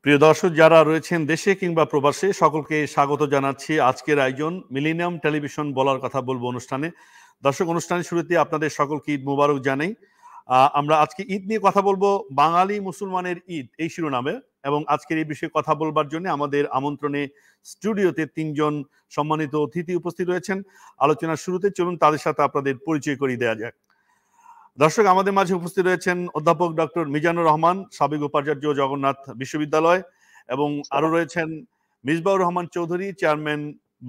প্রিয় দর্শক যারা রয়েছেন দেশে কিংবা প্রবাসে সকলকে স্বাগত জানাচ্ছি আজকের আয়োজন মিলেনিয়াম টেলিভিশন বলার কথা বলবো অনুষ্ঠানে। দর্শক, অনুষ্ঠানের শুরুতে আপনাদের সকলকে ঈদ মুবারক জানাই। আমরা আজকে ঈদ নিয়ে কথা বলবো, বাঙালি মুসলমানের ঈদ এই শিরোনামে। এবং আজকের এই বিষয়ে কথা বলবার জন্য আমাদের আমন্ত্রণে স্টুডিওতে তিনজন সম্মানিত অতিথি উপস্থিত রয়েছেন। আলোচনার শুরুতে চলুন তাদের সাথে আপনাদের পরিচয় করিয়ে দেওয়া যাক। দর্শক, আমাদের মাঝে উপস্থিত রয়েছেন অধ্যাপক ডক্টর মিজানুর রহমান, সাবেক উপাচার্য, জগন্নাথ বিশ্ববিদ্যালয়, এবং আরো রয়েছেন মিসবাউর রহমান চৌধুরী, চেয়ারম্যান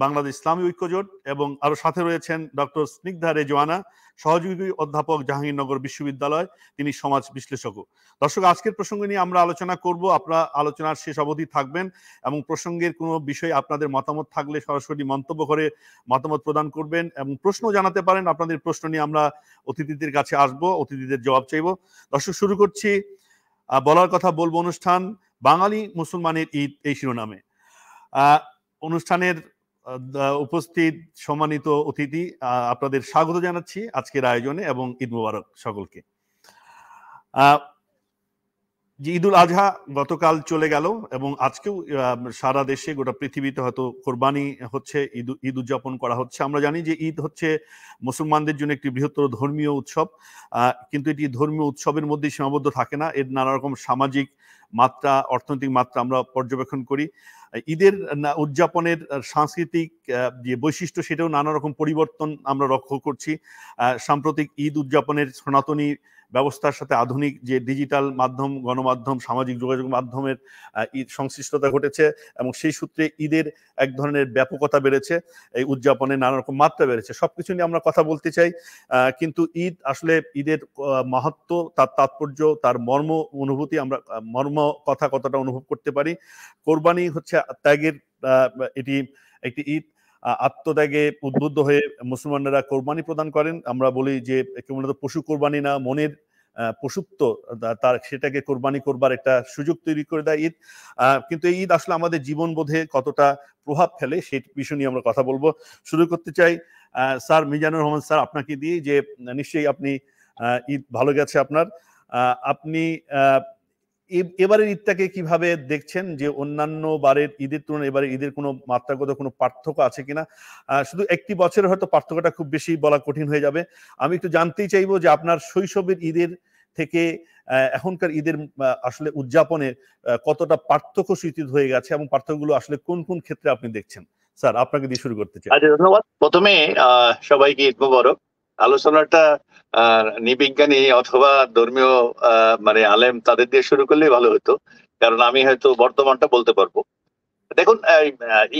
বাংলাদেশ ইসলামী ঐক্যজোট, এবং আরো সাথে রয়েছেন ডক্টর স্নিগ্ধা রেজওয়ানা, সহযোগী অধ্যাপক, জাহাঙ্গীরনগর বিশ্ববিদ্যালয়, তিনি সমাজ বিশ্লেষক। দর্শক, আজকের প্রসঙ্গ নিয়ে আমরা আলোচনা করব। আপনারা আলোচনার শেষ অবধি থাকবেন এবং প্রসঙ্গের কোনো বিষয়ে আপনাদের মতামত থাকলে সরাসরি মন্তব্য করে মতামত প্রদান করবেন এবং প্রশ্ন জানাতে পারেন। আপনাদের প্রশ্ন নিয়ে আমরা অতিথিদের কাছে আসব, অতিথিদের জবাব চাইব। দর্শক, শুরু করছি বলার কথা বলবো অনুষ্ঠান, বাঙালি মুসলমানের ঈদ এই শিরোনামে। অনুষ্ঠানের উপস্থিত সম্মানিত অতিথি, আপনাদের স্বাগত জানাচ্ছি আজকের আয়োজনে এবং ঈদ মুবারক সকলকে। যে ঈদুল আজহা গতকাল চলে গেল এবং আজকেও সারা দেশে, গোটা পৃথিবীতে হয়তো কোরবানি হচ্ছে, ঈদ উদযাপন করা হচ্ছে। আমরা জানি যে ঈদ হচ্ছে মুসলমানদের জন্য একটি বৃহত্তর ধর্মীয় উৎসব, কিন্তু এটি ধর্মীয় উৎসবের মধ্যেই সীমাবদ্ধ থাকে না। এর নানা রকম সামাজিক মাত্রা, অর্থনৈতিক মাত্রা আমরা পর্যবেক্ষণ করি। ঈদের উদযাপনের সাংস্কৃতিক যে বৈশিষ্ট্য, সেটাও নানা রকম পরিবর্তন আমরা লক্ষ্য করছি। সাম্প্রতিক ঈদ উদযাপনের সনাতনী ব্যবস্থার সাথে আধুনিক যে ডিজিটাল মাধ্যম, গণমাধ্যম, সামাজিক যোগাযোগ মাধ্যমের ঈদ সংশ্লিষ্টতা ঘটেছে এবং সেই সূত্রে ঈদের এক ধরনের ব্যাপকতা বেড়েছে, এই উদযাপনের নানা রকম মাত্রা বেড়েছে। সবকিছু নিয়ে আমরা কথা বলতে চাই, কিন্তু ঈদ আসলে, ঈদের মাহাত্ম্য, তার তাৎপর্য, তার মর্ম অনুভূতি, আমরা মর্ম কথা কতটা অনুভব করতে পারি। কোরবানি হচ্ছে ত্যাগের, এটি একটি ঈদ। আত্মত্যাগে উদ্বুদ্ধ হয়ে মুসলমানরা কোরবানি প্রদান করেন। আমরা বলি যে মূলত পশু কোরবানি না, মনের পশুত্ব, তার সেটাকে কোরবানি করবার একটা সুযোগ তৈরি করে দেয় ঈদ। কিন্তু এই ঈদ আসলে আমাদের জীবন বোধে কতটা প্রভাব ফেলে সেই বিষয় নিয়ে আমরা কথা বলবো। শুরু করতে চাই স্যার মিজানুর রহমান স্যার, আপনাকে দিয়ে, যে নিশ্চয়ই আপনি ঈদ ভালো গেছে আপনার, আপনি এবারের ঈদটাকে কিভাবে দেখছেন? যে অন্যান্য বারের ঈদের তুলনায় এবারে ঈদের কোনো মাত্রাগত কোনো পার্থক্য আছে কিনা? শুধু একটি বছরে হয়তো পার্থক্যটা খুব বেশি বলা কঠিন হয়ে যাবে। আমি একটু জানতেই চাইবো যে আপনার শৈশবের ঈদের থেকে এখনকার ঈদের আসলে উদযাপনের কতটা পার্থক্য সূচিত হয়ে গেছে এবং পার্থক্যগুলো আসলে কোন কোন ক্ষেত্রে আপনি দেখছেন। স্যার, আপনাকে দিয়ে শুরু করতে চাই। আচ্ছা, ধন্যবাদ। প্রথমে সবাইকে ঈদ মোবারক। আলোচনাটা নিবিজ্ঞানী অথবা ধর্মীয় মানে আলেম, তাদের দিয়ে শুরু করলেই ভালো হতো, কারণ আমি হয়তো বর্তমানটা বলতে পারবো। দেখুন,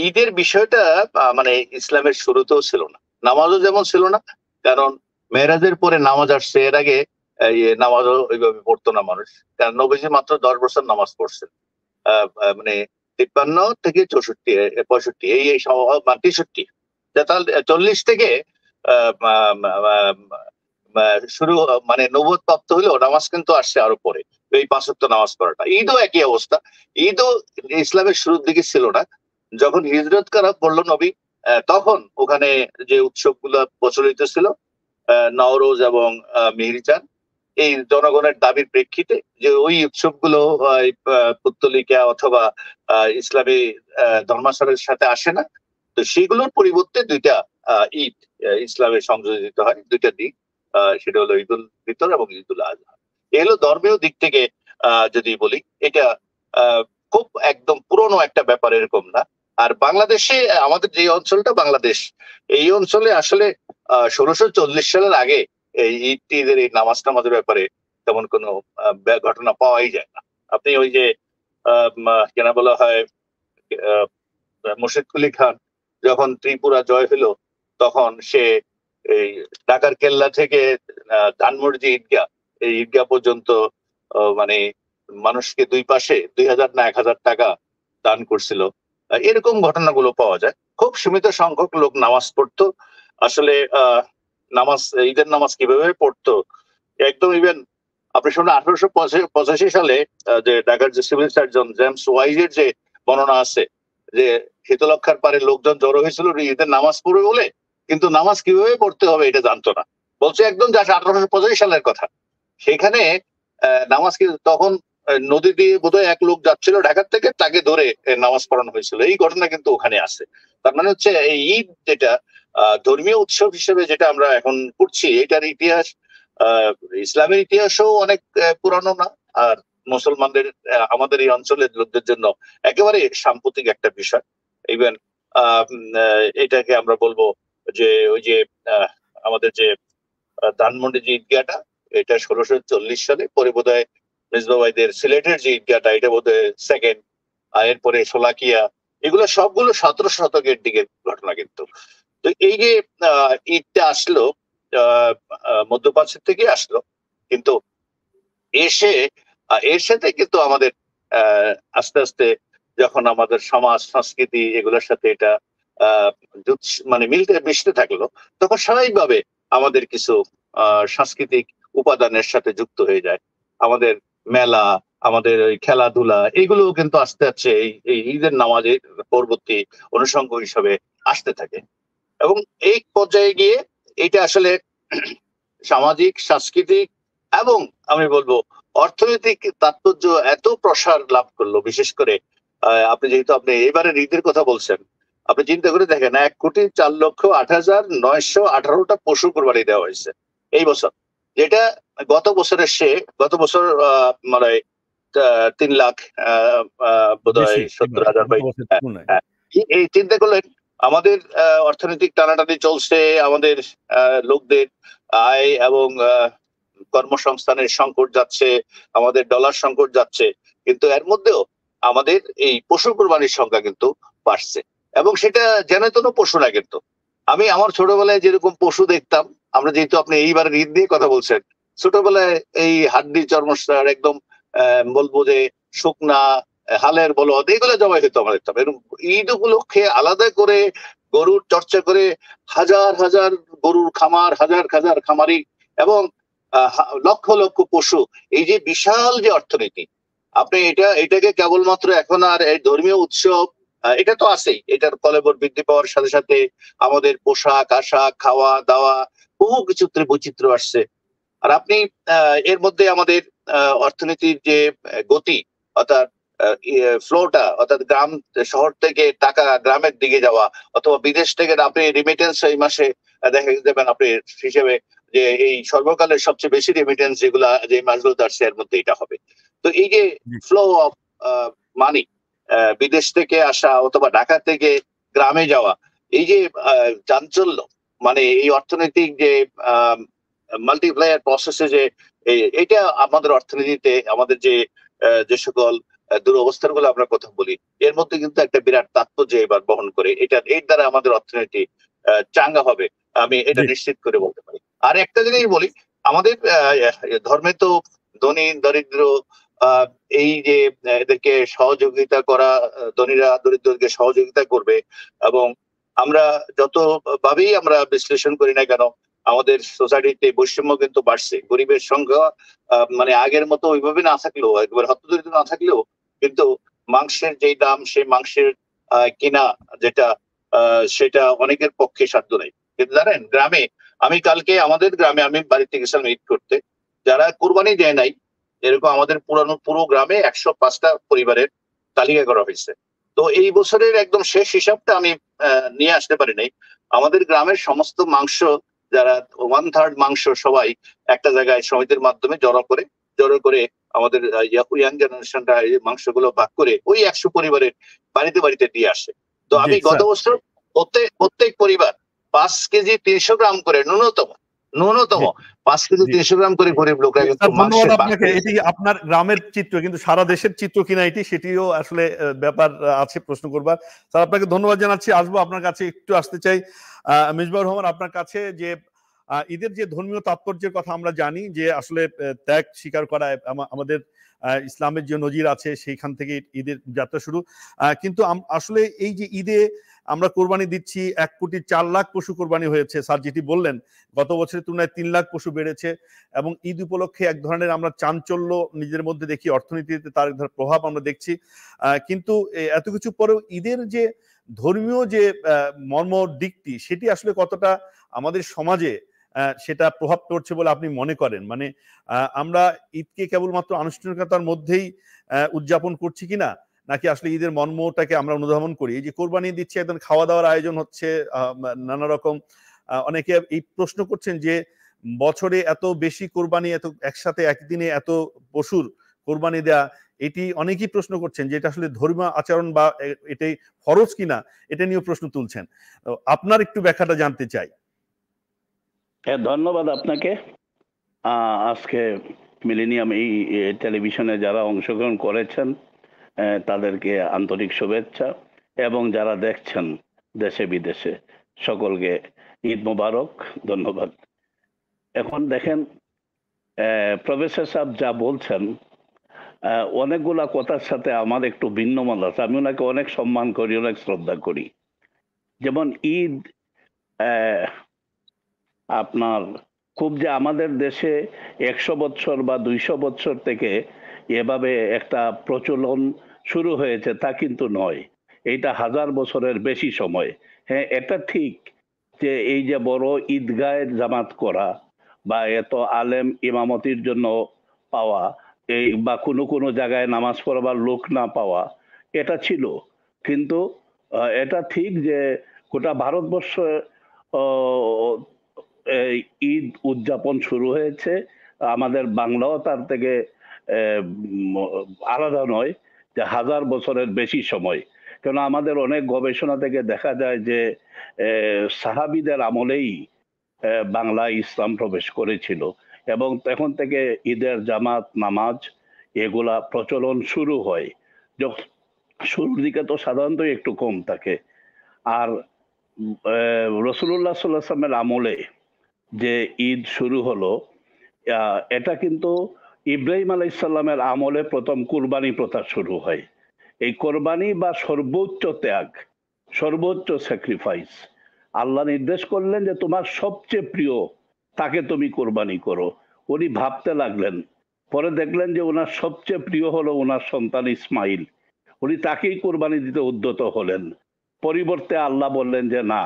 ঈদের বিষয়টা মানে ইসলামের শুরুতেও ছিল না, নামাজও যেমন ছিল না, কারণ মেরাজের পরে নামাজ আসছে। এর আগে নামাজও ওইভাবে পড়তো না মানুষ, কারণ নবীজি মাত্র 10 বছর নামাজ পড়ছেন। মানে 53 থেকে 64, 65, এই 63, 40 থেকে শুরু, মানে নবুয়ত প্রাপ্ত হলেও নামাজ কিন্তু আসছে আরো পরে। এই 5 ওয়াক্ত নামাজ পড়াটা, ঈদও একই অবস্থা। ঈদও ইসলামের শুরুর দিকে ছিল না। যখন হিজরত করা পড়লো নবী, তখন ওখানে যে উৎসবগুলো প্রচলিত ছিল, নওরোজ এবং মেহেরজান, এই জনগণের দাবির প্রেক্ষিতে যে ওই উৎসবগুলো পুত্তলিকা অথবা ইসলামী ধর্মাচরণের সাথে আসে না, তো সেগুলোর পরিবর্তে দুইটা ঈদ ইসলামে সংযোজিত হয়, দুইটা দিক। সেটা হলো ঈদুল ফিতর এবং ঈদুল আজহা। এ হলো ধর্মীয় দিক থেকে যদি বলি, এটা খুব একদম পুরনো একটা ব্যাপার এরকম না। আর বাংলাদেশে, আমাদের যে অঞ্চলটা বাংলাদেশ, এই অঞ্চলে আসলে 1640 সালের আগে এই ঈদের এই নামাজের ব্যাপারে তেমন কোনো ঘটনা পাওয়াই যায় না। আপনি ওই যে কেনা বলা হয়, মুর্শিদ কুলি খান যখন ত্রিপুরা জয় হলো, তখন সে এই ঢাকার কেল্লা থেকে ধানমন্ডি ঈদগাহ, এই ঈদগাহ পর্যন্ত মানে মানুষকে দুই পাশে 2000 না 1000 টাকা দান করছিল। এরকম ঘটনাগুলো পাওয়া যায়। খুব সীমিত সংখ্যক লোক নামাজ পড়তো। আসলে নামাজ, ঈদের নামাজ কিভাবে পড়তো, একদম ইভেন আপনি শুনুন, 1885 সালে যে ঢাকার যে সিভিল সার্জন জেমস ওয়াইজের যে বর্ণনা আছে, যে শীতলক্ষার পারে লোকজন জড়ো হয়েছিল ঈদের নামাজ পড়বে বলে, কিন্তু নামাজ কিভাবে পড়তে হবে এটা জানতো না। বলছে একদম যা 1885 সালের কথা। সেখানে নামাজ কি তখন নদী দিয়ে বোধহয় এক লোক যাচ্ছিল ঢাকার থেকে, তাকে ধরে নামাজ পড়ানো হয়েছিল। এই ঘটনা কিন্তু ওখানে আছে। তার মানে হচ্ছে এই ঈদ যেটা ধর্মীয় উৎসব হিসেবে যেটা আমরা এখন করছি, এটার ইতিহাস ইসলামের ইতিহাসও অনেক পুরানো না, আর মুসলমানদের আমাদের এই অঞ্চলের লোকদের জন্য একেবারে সাম্প্রতিক একটা বিষয়। ইভেন এটাকে আমরা বলবো যে ওই যে আমাদের যে ধানমন্ডি যে ঈদগাহটা, এটা 1640 সালে, পরে বোধহয় মেজবা ভাইদের সিলেটের যে ঈদগাহটা, এটা বোধহয় সেকেন্ড, এরপরে শোলাকিয়া, এগুলো সবগুলো 17 শতকের দিকের ঘটনা কিন্তু। তো এই যে ঈদটা আসলো মধ্যপ্রাচ্য থেকে আসলো, কিন্তু এসে এর সাথে কিন্তু আমাদের আস্তে আস্তে যখন আমাদের সমাজ সংস্কৃতি এগুলোর সাথে এটা মানে মিশতে থাকলো, তখন স্বাভাবিকভাবে আমাদের কিছু সাংস্কৃতিক উপাদানের সাথে যুক্ত হয়ে যায়। আমাদের মেলা, আমাদের ওই খেলাধুলা, এগুলো কিন্তু আস্তে আস্তে এই ঈদের নামাজের পরবর্তী অনুষঙ্গ হিসাবে আসতে থাকে। এবং এই পর্যায়ে গিয়ে এটা আসলে সামাজিক, সাংস্কৃতিক এবং আমি বলবো অর্থনৈতিক তাৎপর্য এত প্রসার লাভ করলো। বিশেষ করে যেহেতু আপনি এবারে ঈদের কথা বলছেন, আপনি চিন্তা করে দেখেন 1,04,08,918টা পশু কোরবানি দেওয়া হয়েছে এই বছর, যেটা গত বছরের গত বছর মানে 3 লাখ বোধহয় 70,000 এই চিন্তা করলেন। আমাদের অর্থনৈতিক টানাটানি চলছে, আমাদের লোকদের আয় এবং কর্মসংস্থানের সংকট যাচ্ছে, আমাদের ডলার সংকট যাচ্ছে, কিন্তু এর মধ্যেও আমাদের এই পশু কোরবানির সংখ্যা কিন্তু বাড়ছে। এবং সেটা যেন তেন পশু না, কিন্তু আমি আমার ছোটবেলায় যেরকম পশু দেখতাম, আমরা যেহেতু আপনি এইবার ঈদ দিয়ে কথা বলছেন, ছোটবেলায় এই হাড্ডি চর্মস্টার একদম বলবো যে শুকনা হালের বলদ, এগুলো জবাই হতো আমরা দেখতাম। এরকম ঈদ উপলক্ষে আলাদা করে গরুর চর্চা করে হাজার হাজার গরুর খামার, হাজার হাজার খামারি এবং লক্ষ লক্ষ পশু, এই যে বিশাল যে অর্থনীতি, আপনি এটাকে কেবলমাত্র এখন আর এই ধর্মীয় উৎসব, এটা তো আছেই, এটার কলেবর বৃদ্ধি পাওয়ার সাথে সাথে আমাদের পোশাক আশাক, খাওয়া দাওয়া, বহু কিছু বৈচিত্র্য আসছে। আর আপনি এর মধ্যে আমাদের অর্থনীতির যে গতি, অর্থাৎ ফ্লোটা, অর্থাৎ গ্রাম শহর থেকে টাকা গ্রামের দিকে যাওয়া, অথবা বিদেশ থেকে আপনি রিমিটেন্স এই মাসে দেখা যাবেন আপনি হিসেবে যে এই সর্বকালের সবচেয়ে বেশি রিমিটেন্স যেগুলা যে মাসগুলো আসছে, এর মধ্যে এটা হবে। তো এই যে ফ্লো অফ মানি, বিদেশ থেকে আসা অথবা ঢাকা থেকে গ্রামে যাওয়া, এই যে চাঞ্চল্য, মানে এই অর্থনৈতিক যে মাল্টিপ্লায়ার প্রসেসে যে এটা আমাদের অর্থনীতিতে আমাদের যে সকল দুরবস্থার গুলো আমরা কথা বলি, এর মধ্যে কিন্তু একটা বিরাট তাৎপর্য এবার বহন করে। এর দ্বারা আমাদের অর্থনীতি চাঙ্গা হবে, আমি এটা নিশ্চিত করে বলতে পারি। আর একটা জিনিস বলি, আমাদের ধর্মে তো ধনী দরিদ্র এই যে এদেরকে সহযোগিতা করা, ধনীরা দরিদ্রকে সহযোগিতা করবে, এবং আমরা যত ভাবেই আমরা বিশ্লেষণ করি না কেন, আমাদের সোসাইটিতে বৈষম্য কিন্তু বাড়ছে। গরিবের সংখ্যা মানে আগের মতো ওইভাবে না থাকলেও, একবার হতদরিদ্র না থাকলেও, কিন্তু মাংসের যেই দাম, সেই মাংসের কিনা যেটা সেটা অনেকের পক্ষে সাধ্য নেই। কিন্তু জানেন, গ্রামে আমি কালকে আমাদের গ্রামে আমি বাড়িতে গেছিলাম ঈদ করতে, যারা কোরবানি দেয় নাই, এরকম আমাদের পুরো গ্রামে 105টা পরিবারের তালিকা করা হয়েছে। তো এই বছরের একদম শেষ হিসাবটা আমি নিয়ে আসতে পারি নাই। আমাদের গ্রামের সমস্ত মাংস, যারা 1/3 মাংস সবাই একটা জায়গায় সমিতির মাধ্যমে জড়ো করে আমাদের ইয়াং জেনারেশনরা এই মাংসগুলো ভাগ করে ওই 100 পরিবারের বাড়িতে বাড়িতে দিয়ে আসে। তো আমি গত বছর প্রত্যেক পরিবার 5 কেজি 300 গ্রাম করে ন্যূনতম 5 কেজি 300 গ্রাম করে গরিব লোকরা কিন্তু ধন্যবাদ আপনাকে। এটি আপনার গ্রামের চিত্র, কিন্তু সারা দেশের চিত্র কিনা এটি, সেটিও আসলে ব্যাপার আছে প্রশ্ন করবার। স্যার আপনাকে ধন্যবাদ জানাচ্ছি। আসবো আপনার কাছে, একটু আসতে চাই মিসবাহুর রহমান আপনার কাছে, যে ঈদের যে ধর্মীয় তাৎপর্যের কথা আমরা জানি, যে আসলে ত্যাগ স্বীকার করা আমাদের ইসলামের যে নজির আছে সেইখান থেকে ঈদের যাত্রা শুরু, কিন্তু আসলে এই যে ঈদে আমরা কোরবানি দিচ্ছি, 1,04,00,000 পশু কোরবানি হয়েছে। স্যার যেটি বললেন, গত বছরের তুলনায় 3 লাখ পশু বেড়েছে, এবং ঈদ উপলক্ষে এক ধরনের আমরা চাঞ্চল্য নিজের মধ্যে দেখি, অর্থনীতিতে তার এক ধরনের প্রভাব আমরা দেখছি। কিন্তু এত কিছু পরেও ঈদের যে ধর্মীয় যে মর্ম দিকটি, সেটি আসলে কতটা আমাদের সমাজে সেটা প্রভাব পড়ছে বলে আপনি মনে করেন? মানে আমরা ঈদকে কেবলমাত্র আনুষ্ঠানিকতার মধ্যেই উদযাপন করছি কিনা, নাকি আসলে ঈদের মর্মটাকে আমরা অনুধাবন করি? এই যে কোরবানি দিচ্ছে, একদম খাওয়া দাওয়ার আয়োজন হচ্ছে, নানা রকম অনেকে এই প্রশ্ন করছেন যে বছরে এত বেশি কোরবানি, এত একসাথে একদিনে এত পশুর কোরবানি দেয়া, এটি অনেকেই প্রশ্ন করছেন যে এটা আসলে ধর্মীয় আচরণ বা এটাই ফরজ কিনা, এটা নিয়েও প্রশ্ন তুলছেন। আপনার একটু ব্যাখ্যাটা জানতে চাই। হ্যাঁ, ধন্যবাদ আপনাকে। আজকে মিলেনিয়াম এই টেলিভিশনে যারা অংশগ্রহণ করেছেন তাদেরকে আন্তরিক শুভেচ্ছা, এবং যারা দেখছেন দেশে বিদেশে সকলকে ঈদ মোবারক, ধন্যবাদ। এখন দেখেন, প্রফেসর সাহেব যা বলছেন অনেকগুলা কথার সাথে আমার একটু ভিন্ন মত আছে। আমি ওনাকে অনেক সম্মান করি, অনেক শ্রদ্ধা করি। যেমন ঈদ আপনার খুব যে আমাদের দেশে 100 বছর বা 200 বছর থেকে এভাবে একটা প্রচলন শুরু হয়েছে তা কিন্তু নয়। এইটা 1000 বছরের বেশি সময়। হ্যাঁ, এটা ঠিক যে এই যে বড় ঈদগাহে জামাত করা বা এত আলেম ইমামতির জন্য পাওয়া, এই বা কোনো কোনো জায়গায় নামাজ পড়াবার লোক না পাওয়া, এটা ছিল। কিন্তু এটা ঠিক যে গোটা ভারতবর্ষ এই ঈদ উদযাপন শুরু হয়েছে। আমাদের বাংলাও তার থেকে আলাদা নয়, যে 1000 বছরের বেশি সময়। কেন আমাদের অনেক গবেষণা থেকে দেখা যায় যে সাহাবীদের আমলেই বাংলায় ইসলাম প্রবেশ করেছিল, এবং তখন থেকে ঈদের জামাত নামাজ এগুলা প্রচলন শুরু হয়। শুরুর দিকে তো সাধারণত একটু কম থাকে। আর রাসূলুল্লাহ সাল্লাল্লাহু আলাইহি ওয়াসাল্লামের আমলে যে ঈদ শুরু হলো, এটা কিন্তু ইব্রাহিম আলাইহিস সালামের আমলে প্রথম কুরবানি প্রথা শুরু হয়। এই কোরবানি বা সর্বোচ্চ ত্যাগ, সর্বোচ্চ স্যাক্রিফাইস, আল্লাহ নির্দেশ করলেন যে তোমার সবচেয়ে প্রিয় তাকে তুমি কোরবানি করো। উনি ভাবতে লাগলেন, পরে দেখলেন যে ওনার সবচেয়ে প্রিয় হলো ওনার সন্তান ইসমাইল। উনি তাকেই কোরবানি দিতে উদ্যত হলেন। পরিবর্তে আল্লাহ বললেন যে না,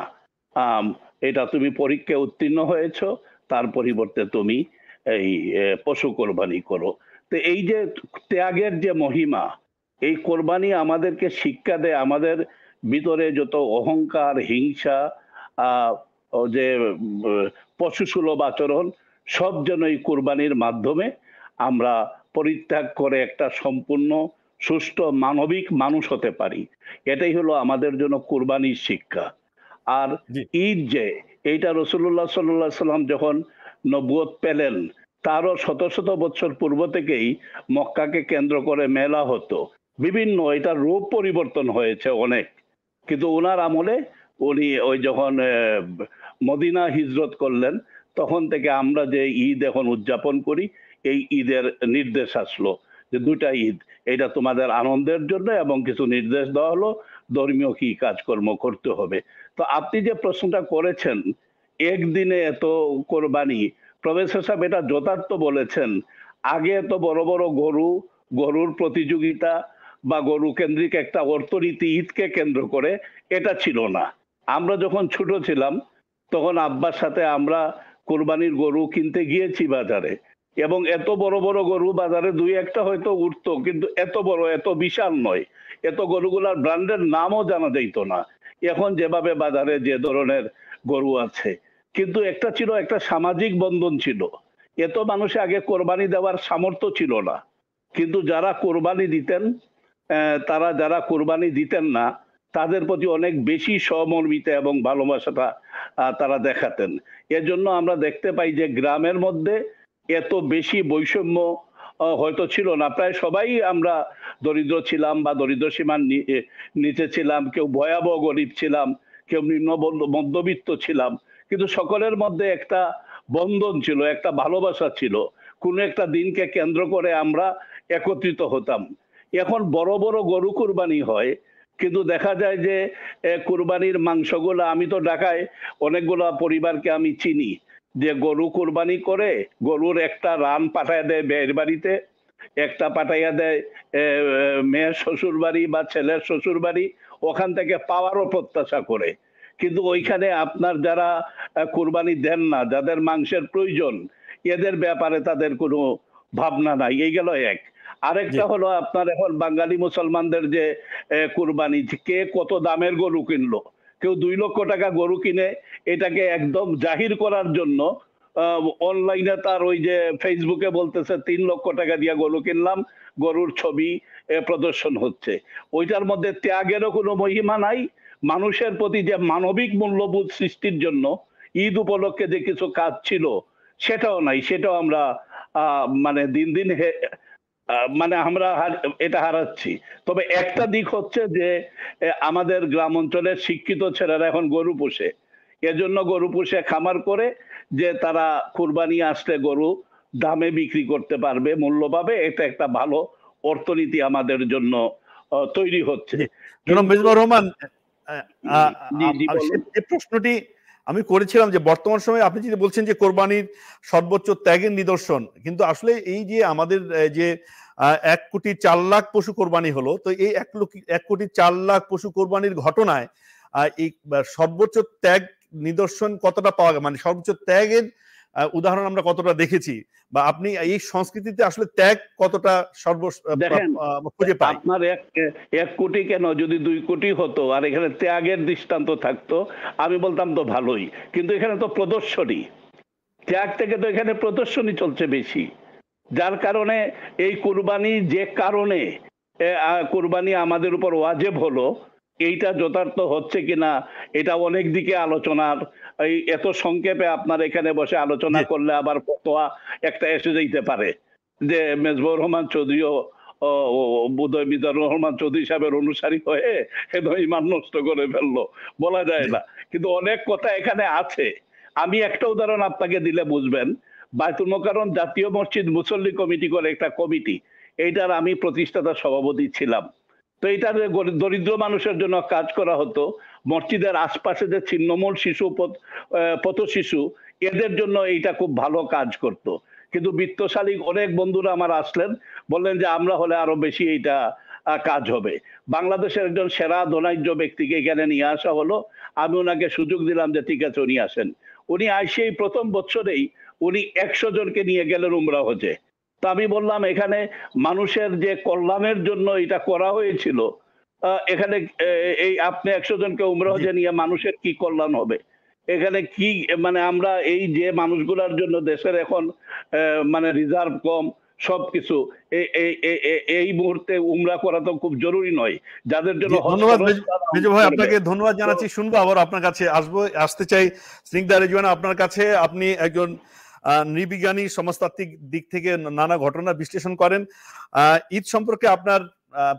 এটা তুমি পরীক্ষায় উত্তীর্ণ হয়েছ, তার পরিবর্তে তুমি এই পশু কোরবানি করো। তো এই যে ত্যাগের যে মহিমা, এই কোরবানি আমাদেরকে শিক্ষা দেয় আমাদের ভিতরে যত অহংকার, হিংসা, যে পশুসুলভ আচরণ, সব যেন এই কোরবানির মাধ্যমে আমরা পরিত্যাগ করে একটা সম্পূর্ণ সুষ্ঠু মানবিক মানুষ হতে পারি। এটাই হলো আমাদের জন্য কোরবানির শিক্ষা। আর ঈদ যে এইটা রাসূলুল্লাহ সাল্লাল্লাহু আলাইহি সাল্লাম যখন নবুয়ত পেলেন, তারও শত শত বছর পূর্ব থেকেই মক্কাকে কেন্দ্র করে মেলা হতো। বিভিন্ন এটার রূপ পরিবর্তন হয়েছে অনেক, কিন্তু ওনার আমলে উনি ওই যখন মদিনা হিজরত করলেন, তখন থেকে আমরা যে ঈদ এখন উদযাপন করি, এই ঈদের নির্দেশ আসলো যে দুটা ঈদ, এটা তোমাদের আনন্দের জন্য, এবং কিছু নির্দেশ দেওয়া হলো ধর্মীয় কি কাজকর্ম করতে হবে। তো আপনি যে প্রশ্নটা করেছেন, একদিনে এত কোরবানি, প্রফেসর সাহেব এটা যথার্থ বলেছেন। আগে এত বড় বড় গরুর প্রতিযোগিতা বা গরু কেন্দ্রিক একটা অর্থনীতি ঈদকে কেন্দ্র করে এটা ছিল না। আমরা যখন ছোট ছিলাম তখন আব্বার সাথে আমরা কোরবানির গরু কিনতে গিয়েছি বাজারে, এবং এত বড় বড় গরু বাজারে দুই একটা হয়তো উঠতো, কিন্তু এত বড়, এত বিশাল নয়। এত গরুগুলার ব্র্যান্ডের নামও জানা যেত না। এখন যেভাবে বাজারে যে ধরনের গরু আছে, কিন্তু একটা ছিল, একটা সামাজিক বন্ধন ছিল। এত মানুষে আগে কোরবানি দেওয়ার সামর্থ্য ছিল না, কিন্তু যারা কোরবানি দিতেন, তারা যারা কোরবানি দিতেন না, তাদের প্রতি অনেক বেশি সহমর্মিতা এবং ভালোবাসাটা তারা দেখাতেন। এজন্য আমরা দেখতে পাই যে গ্রামের মধ্যে এত বেশি বৈষম্য হয়তো ছিল না। প্রায় সবাই আমরা দরিদ্র ছিলাম বা দরিদ্র সীমার নিচে ছিলাম, কেউ ভয়াবহ গরিব ছিলাম, কেউ নিম্ন মধ্যবিত্ত ছিলাম, কিন্তু সকলের মধ্যে একটা বন্ধন ছিল, একটা ভালোবাসা ছিল। কোন একটা দিনকে কেন্দ্র করে আমরা একত্রিত হতাম। এখন বড় বড় গরু কুরবানি হয়, কিন্তু দেখা যায় যে কুরবানির মাংসগুলো, আমি তো ঢাকায় অনেকগুলো পরিবারকে আমি চিনি যে গরু কুরবানি করে গরুর একটা রান পাঠায় দেয় মেয়ের বাড়িতে, একটা পাঠাইয়া দেয় মেয়ের শ্বশুর বাড়ি বা ছেলের শ্বশুর বাড়ি, ওখান থেকে পাওয়ারও প্রত্যাশা করে। কিন্তু ওইখানে আপনার যারা কুরবানি দেন না, যাদের মাংসের প্রয়োজন, এদের ব্যাপারে তাদের কোনো ভাবনা নাই। এই গেল এক। আরেকটা হলো আপনার এখন বাঙালি মুসলমানদের যে কুরবানি, কে কত দামের গরু কিনলো। কেউ 2 লক্ষ টাকা গরু কিনে এটাকে একদম জাহির করার জন্য অনলাইনে তার ওই যে ফেসবুকে বলতেছে 3 লক্ষ টাকা দিয়ে গরু কিনলাম, গরুর ছবি প্রদর্শন হচ্ছে। ওইটার মধ্যে ত্যাগেরও কোনো মহিমা নাই। মানুষের প্রতি যে মানবিক মূল্যবোধ সৃষ্টির জন্য ঈদ উপলক্ষে যে কিছু কাজ ছিল সেটাও নাই। সেটাও আমরা মানে দিন দিন মানে আমরা এটা হারাচ্ছি। তবে একটা দিক হচ্ছে যে আমাদের গ্রাম অঞ্চলের শিক্ষিত ছেলেরা এখন গরু পোষে। এজন্য গরু পুষে খামার করে যে তারা কুরবানি আসলে গরু দামে বিক্রি করতে পারবে, মূল্য পাবে। এটা একটা ভালো অর্থনীতি আমাদের জন্য তৈরি হচ্ছে। মেজবাহুর রহমান, যে প্রশ্নটি আমি করেছিলাম যে বর্তমান সময়ে আপনি যদি বলছেন যে কোরবানির সর্বোচ্চ ত্যাগের নিদর্শন, কিন্তু আসলে এই যে আমাদের যে 1,04,00,000 পশু কোরবানি হলো, তো এই 1,04,00,000 পশু কোরবানির ঘটনায় এই সর্বোচ্চ ত্যাগ নিদর্শন কতটা পাওয়া গেল, মানে সর্বোচ্চ ত্যাগের উদাহরণ আমরা কতটা দেখেছি, বা আপনি এই সংস্কৃতিতে আসলে ত্যাগ কতটা খুঁজে পাই? আপনার 1 কোটি কেন, যদি 2 কোটি হতো আর এখানে ত্যাগের দৃষ্টান্ত থাকতো, আমি বলতাম তো ভালোই। কিন্তু এখানে তো প্রদর্শনী, ত্যাগ থেকে তো এখানে প্রদর্শনী চলছে বেশি। যার কারণে এই কুরবানি, যে কারণে কুরবানি আমাদের উপর ওয়াজিব হলো, এইটা যথার্থ হচ্ছে কিনা এটা অনেক দিকে আলোচনার। এই এত সংক্ষেপে আপনার এখানে বসে আলোচনা করলে আবার ফতোয়া একটা এসে যেতে পারে যে মেজবাহুর রহমান চৌধুরীও বোধহয় মিজানুর রহমান চৌধুরী সাহেবের অনুসারী হয়ে ইমান নষ্ট করে ফেললো, বলা যায় না। কিন্তু অনেক কথা এখানে আছে। আমি একটা উদাহরণ আপনাকে দিলে বুঝবেন। বায়তুল মোকাররম জাতীয় মসজিদ মুসল্লি কমিটি করে একটা কমিটি, এইটার আমি প্রতিষ্ঠাতা সভাপতি ছিলাম। তো এটা দরিদ্র মানুষের জন্য কাজ করা হতো। মসজিদের আশপাশে যে ছিন্নমূল শিশু, পথ শিশু, এদের জন্য এইটা খুব ভালো কাজ করত। কিন্তু বিত্তশালী অনেক বন্ধুরা আমার আসলেন, বললেন যে আমরা হলে আরো বেশি এইটা কাজ হবে। বাংলাদেশের একজন সেরা ধনাঢ্য ব্যক্তিকে এখানে নিয়ে আসা হলো। আমি ওনাকে সুযোগ দিলাম যে ঠিক আছে উনি আসেন। উনি আইসেই প্রথম বছরেই উনি 100 জনকে নিয়ে গেলেন উমরা হজে। তো আমি বললাম এখানে মানুষের যে কল্যাণের জন্য এটা করা হয়েছিল, এখানে এই আপনি 100 জনকে উমরা হজে নিয়ে মানুষের কি কল্যাণ হবে? এখানে কি মানে আমরা এই যে মানুষগুলোর জন্য দেশের এখন মানে রিজার্ভ কম, সবকিছু এই মুহূর্তে উমরা করা তো খুব জরুরি নয়। যাদের জন্য ধন্যবাদ মেজো ভাই, আপনাকে ধন্যবাদ জানাচ্ছি। শুনবো আবার আপনার কাছে আসতে চাই স্নিগ্ধা রেজওয়ানা আপনার কাছে। আপনি একজন নৃবিজ্ঞানী, সমাজতাত্ত্বিক দিক থেকে নানা ঘটনা বিশ্লেষণ করেন। ঈদ সম্পর্কে আপনার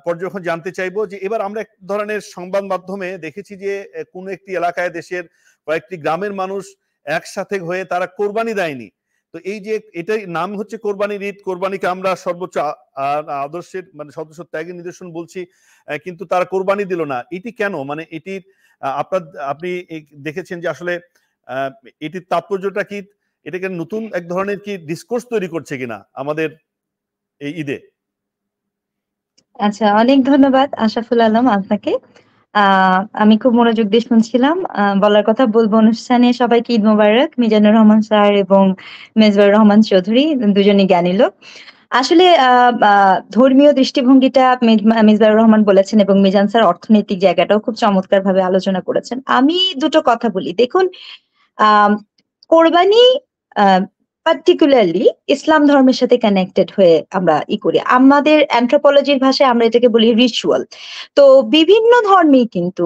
পর্যবেক্ষণ জানতে চাইবো যে এবার আমরা এক ধরনের সংবাদ মাধ্যমে দেখেছি যে কোন একটি এলাকায় দেশের কয়েকটি গ্রামের মানুষ একসাথে হয়ে তারা কোরবানি দেয়নি। তো এই যে এটাই নাম হচ্ছে কোরবানির ঈদ, কোরবানিকে আমরা সর্বোচ্চ আদর্শের মানে সদস্য ত্যাগের নিদর্শন বলছি, কিন্তু তারা কোরবানি দিল না। এটি কেন? মানে এটির আপনি দেখেছেন যে আসলে এটির তাৎপর্যটা কি? এটাকে নতুন এক ধরনের কি ডিসকোর্স তৈরি করছে কিনা আমাদের এই ঈদে? আচ্ছা, অনেক ধন্যবাদ আশরাফুল আলম আপনাকে। আমি খুব মনোযোগ দিয়ে শুনছিলাম। বলার কথা বলবো অনুষ্ঠানে। সবাইকে ঈদ মোবারক। মিজানুর রহমান স্যার এবং মেজবাহুর রহমান চৌধুরী দুজনই জ্ঞানী লোক। আসলে ধর্মীয় দৃষ্টিভঙ্গিটা মেজবাহুর রহমান বলেছেন এবং মিজান স্যার অর্থনৈতিক জায়গাটাও খুব চমৎকার ভাবে আলোচনা করেছেন। আমি দুটো কথা বলি। দেখুন, কোরবানি পার্টিকুলারলি ইসলাম ধর্মের সাথে কানেক্টেড হয়ে আমরা করি। আমাদের অ্যানথ্রোপোলজির ভাষায় আমরা এটাকে বলি রিচুয়াল। তো বিভিন্ন ধর্মেই কিন্তু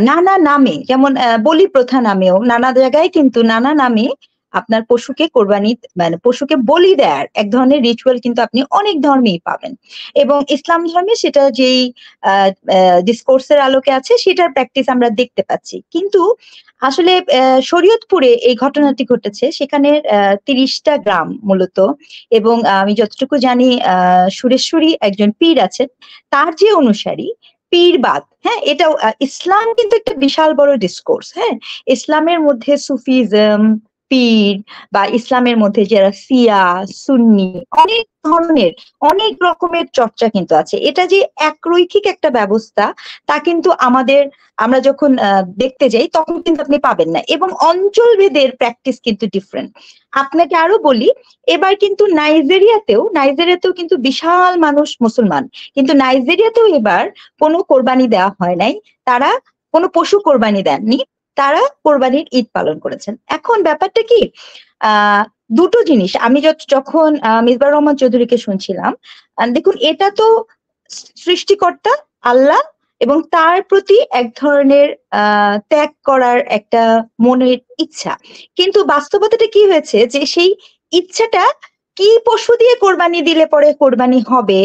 নানা নামে, যেমন বলি প্রথা নামেও নানা জায়গায় কিন্তু নানা নামে আপনার পশুকে কোরবানি মানে পশুকে বলি দেওয়ার এক ধরনের রিচুয়াল কিন্তু আপনি অনেক ধর্মেই পাবেন। এবং ইসলাম ধর্মে সেটা যেই ডিসকোর্সের আলোকে আছে সেটার প্র্যাকটিস আমরা দেখতে পাচ্ছি। কিন্তু আসলে শরীয়তপুরে এই ঘটনাটি ঘটেছে। সেখানে 30টা গ্রাম মূলত, এবং আমি যতটুকু জানি সুরেশ্বরী একজন পীর আছেন, তার যে অনুসারী পীরবাদ, হ্যাঁ, এটাও ইসলাম কিন্তু একটা বিশাল বড় ডিসকোর্স। হ্যাঁ, ইসলামের মধ্যে সুফিজম, পীর বা ইসলামের মধ্যে যারা শিয়া, সুন্নি, অনেক ধরনের অনেক রকমের চর্চা কিন্তু আছে। এটা যে একরৈখিক একটা ব্যবস্থা তা কিন্তু আমরা যখন দেখতে যাই তখন কিন্তু আপনি পাবেন না, এবং অঞ্চল ভেদের প্র্যাকটিস কিন্তু ডিফারেন্ট। আপনাকে আরো বলি, এবার কিন্তু নাইজেরিয়াতেও কিন্তু বিশাল মানুষ মুসলমান, কিন্তু নাইজেরিয়াতেও এবার কোনো কোরবানি দেওয়া হয় নাই, তারা কোনো পশু কোরবানি দেননি, তারা কোরবানির ঈদ পালন করেছেন। এখন ব্যাপারটা কি, দুটো জিনিস আমি যখন মিসবাহ রহমান চৌধুরীকে শুনছিলাম, দেখুন এটা তো সৃষ্টিকর্তা আল্লাহ এবং তার প্রতি এক ধরনের ত্যাগ করার একটা মনের ইচ্ছা, কিন্তু বাস্তবতাটা কি হয়েছে যে সেই ইচ্ছাটা কি পশু দিয়ে কোরবানি দিলে পরে কোরবানি হবে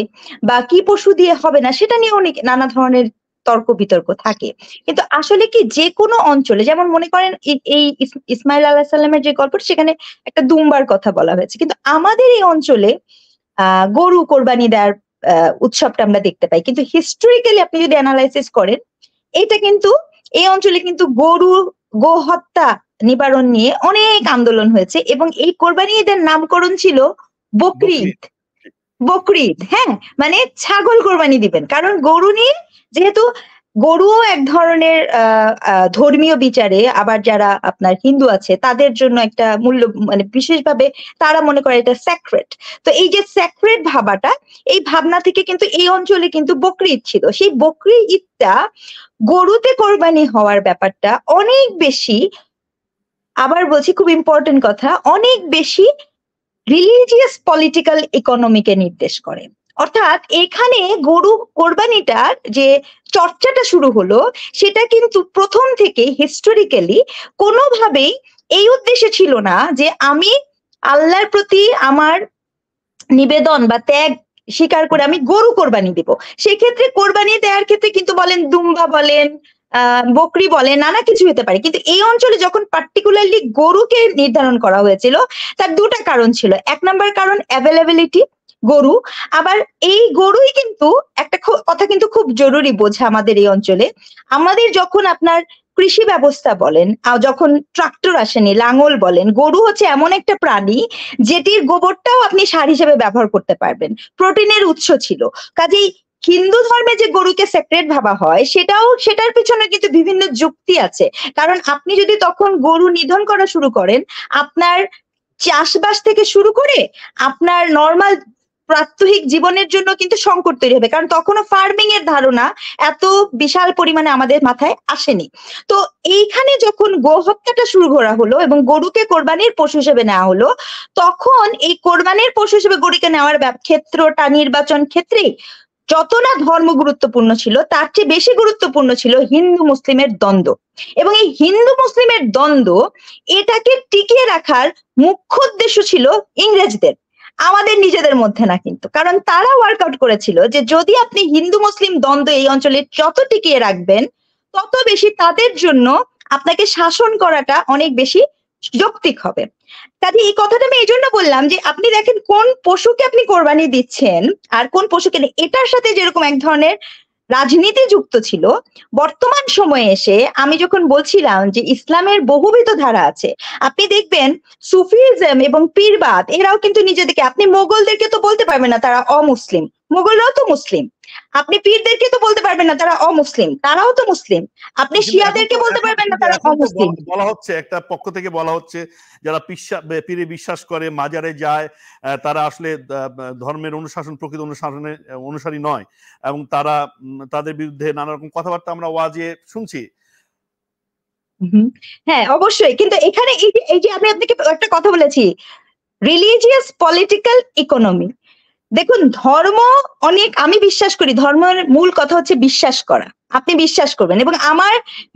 বা কি পশু দিয়ে হবে না সেটা নিয়ে অনেক নানা ধরনের তর্ক বিতর্ক থাকে। কিন্তু আসলে কি যে কোনো অঞ্চলে, যেমন মনে করেন এই ইসমাইল আলাইহিস সালামের যে গল্প, সেখানে একটা দুম্বার কথা বলা হয়েছে, কিন্তু আমাদের এই অঞ্চলে গরু কোরবানি দেওয়ার উৎসবটা আমরা দেখতে পাই। কিন্তু হিস্টোরিক্যালি আপনি যদি অ্যানালাইসিস করেন, এটা কিন্তু এই অঞ্চলে কিন্তু গো হত্যা নিবারণ নিয়ে অনেক আন্দোলন হয়েছে, এবং এই কোরবানি ঈদের নামকরণ ছিল বকরিদ। হ্যাঁ, মানে ছাগল কোরবানি দিবেন, কারণ গরু নিয়ে, যেহেতু গরুও এক ধরনের ধর্মীয় বিচারে, আবার যারা আপনার হিন্দু আছে তাদের জন্য একটা মূল্য, মানে বিশেষভাবে তারা মনে করে এটা স্যাক্রেড। তো এই যে স্যাক্রেড ভাবাটা, এই ভাবনা থেকে কিন্তু এই অঞ্চলে কিন্তু বকরি ঈদ ছিল। সেই বকরি ঈদটা গরুতে কোরবানি হওয়ার ব্যাপারটা অনেক বেশি, আবার বলছি খুব ইম্পর্টেন্ট কথা, অনেক বেশি রিলিজিয়াস পলিটিক্যাল ইকোনমিকে নির্দেশ করে। অর্থাৎ এখানে গরু কোরবানিটার যে চর্চাটা শুরু হলো, সেটা কিন্তু প্রথম থেকে হিস্টোরিক্যালি কোনোভাবেই এই উদ্দেশ্যে ছিল না যে আমি আল্লাহর প্রতি আমার নিবেদন বা ত্যাগ স্বীকার করে আমি গরু কোরবানি দিব। সেক্ষেত্রে কোরবানি দেওয়ার ক্ষেত্রে কিন্তু বলেন দুম্বা বলেন, বকরি বলেন, নানা কিছু হতে পারে, কিন্তু এই অঞ্চলে যখন পার্টিকুলারলি গরুকে নির্ধারণ করা হয়েছিল, তার দুটা কারণ ছিল। এক নম্বর কারণ অ্যাভেলেবিলিটি গরু, আবার এই গরুই কিন্তু একটা কথা কিন্তু খুব জরুরি বোঝা আমাদের এই অঞ্চলে। আমাদের যখন আপনার কৃষি ব্যবস্থা বলেন, যখন ট্রাক্টর আসেনি, লাঙল বলেন, গরু হচ্ছে এমন একটা প্রাণী যেটির গোবরটাও আপনি সার হিসেবে ব্যবহার করতে পারবেন, প্রোটিনের উৎস ছিল। কাজেই হিন্দু ধর্মে যে গরুকে সেক্রেট ভাবা হয়, সেটার পিছনে কিন্তু বিভিন্ন যুক্তি আছে। কারণ আপনি যদি তখন গরু নিধন করা শুরু করেন, আপনার চাষবাস থেকে শুরু করে আপনার নর্মাল প্রাত্যহিক জীবনের জন্য কিন্তু সংকট তৈরি হবে, কারণ তখনও ফার্মিং এর ধারণা এত বিশাল পরিমাণে আমাদের মাথায় আসেনি। তো এইখানে যখন গো হত্যাটা শুরু করা হলো এবং গরুকে কোরবানির পশু হিসেবে নেওয়া হলো, তখন এই কোরবানির পশু হিসেবে গরুকে নেওয়ার ক্ষেত্রটা নির্বাচন ক্ষেত্রে যত না ধর্ম গুরুত্বপূর্ণ ছিল, তার চেয়ে বেশি গুরুত্বপূর্ণ ছিল হিন্দু মুসলিমের দ্বন্দ্ব। এবং এই হিন্দু মুসলিমের দ্বন্দ্ব এটাকে টিকিয়ে রাখার মুখ্য উদ্দেশ্য ছিল ইংরেজদের, আমাদের নিজেদের মধ্যে না কিন্তু। কারণ তারা ওয়ার্কআউট করেছিল যে যদি আপনি হিন্দু মুসলিম দ্বন্দ্ব এই অঞ্চলে যত টিকিয়ে রাখবেন, তত বেশি তাদের জন্য আপনাকে শাসন করাটা অনেক বেশি যৌক্তিক হবে। কাজে এই কথাটা আমি এই জন্য বললাম যে আপনি দেখেন কোন পশুকে আপনি কোরবানি দিচ্ছেন আর কোন পশুকে, এটার সাথে যেরকম এক ধরনের রাজনীতি যুক্ত ছিল, বর্তমান সময়ে এসে আমি যখন বলছিলাম যে ইসলামের বহুবিধ ধারা আছে, আপনি দেখবেন সুফিজম এবং পীরবাদ এরাও কিন্তু নিজেদেরকে, আপনি মোগলদেরকে তো বলতে পারবেন না তারা অমুসলিম, মোগলরাও তো মুসলিম। আপনি পীরদেরকে তো বলতে পারবেন না তারা অমুসলিম, তারাও তো মুসলিম। আপনি শিয়াদেরকে বলতে পারবেন না তারা অমুসলিম। বলা হচ্ছে, একটা পক্ষ থেকে বলা হচ্ছে যারা পীরে বিশ্বাস করে, মাজারে যায়, তারা আসলে ধর্মের অনুশাসন, প্রকৃত অনুশাসনের অনুসারী নয়, এবং তাদের বিরুদ্ধে নানা রকম কথাবার্তা আমরা ওয়াজে শুনছি। হ্যাঁ অবশ্যই, কিন্তু এখানে এই যে আমি আপনাকে একটা কথা বলেছি, রিলিজিয়াস পলিটিক্যাল ইকোনমি। দেখুন ধর্ম অনেক, আমি বিশ্বাস করি ধর্মের মূল কথা হচ্ছে বিশ্বাস করা। আপনি বিশ্বাস করবেন, এবং আমার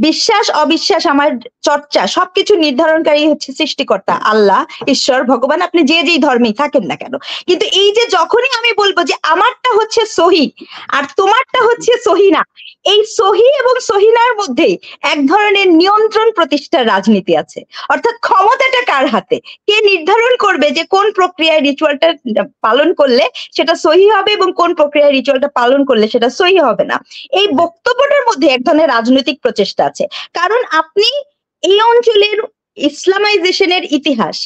বিশ্বাস অবিশ্বাস, আমার চর্চা সবকিছু নির্ধারণকারী হচ্ছে সৃষ্টিকর্তা আল্লাহ, ঈশ্বর, ভগবান, আপনি যেই ধর্মেই থাকেন না কেন। কিন্তু এই যে যখনই আমি বলবো যে আমারটা হচ্ছে সহি আর তোমারটা হচ্ছে সহি না, এই সহি এবং সহিনার মধ্যে এক ধরনের নিয়ন্ত্রণ প্রতিষ্ঠার রাজনীতি আছে। অর্থাৎ ক্ষমতাটা কার হাতে, কে নির্ধারণ করবে যে কোন প্রক্রিয়ায় রিচুয়ালটা পালন করলে সেটা সহি হবে এবং কোন প্রক্রিয়ায় রিচুয়ালটা পালন করলে সেটা সহি হবে না। এই বক্তব্যটার মধ্যে এক ধরনের রাজনৈতিক প্রচেষ্টা আছে। কারণ আপনি এই অঞ্চলের ইসলামাইজেশনের ইতিহাস,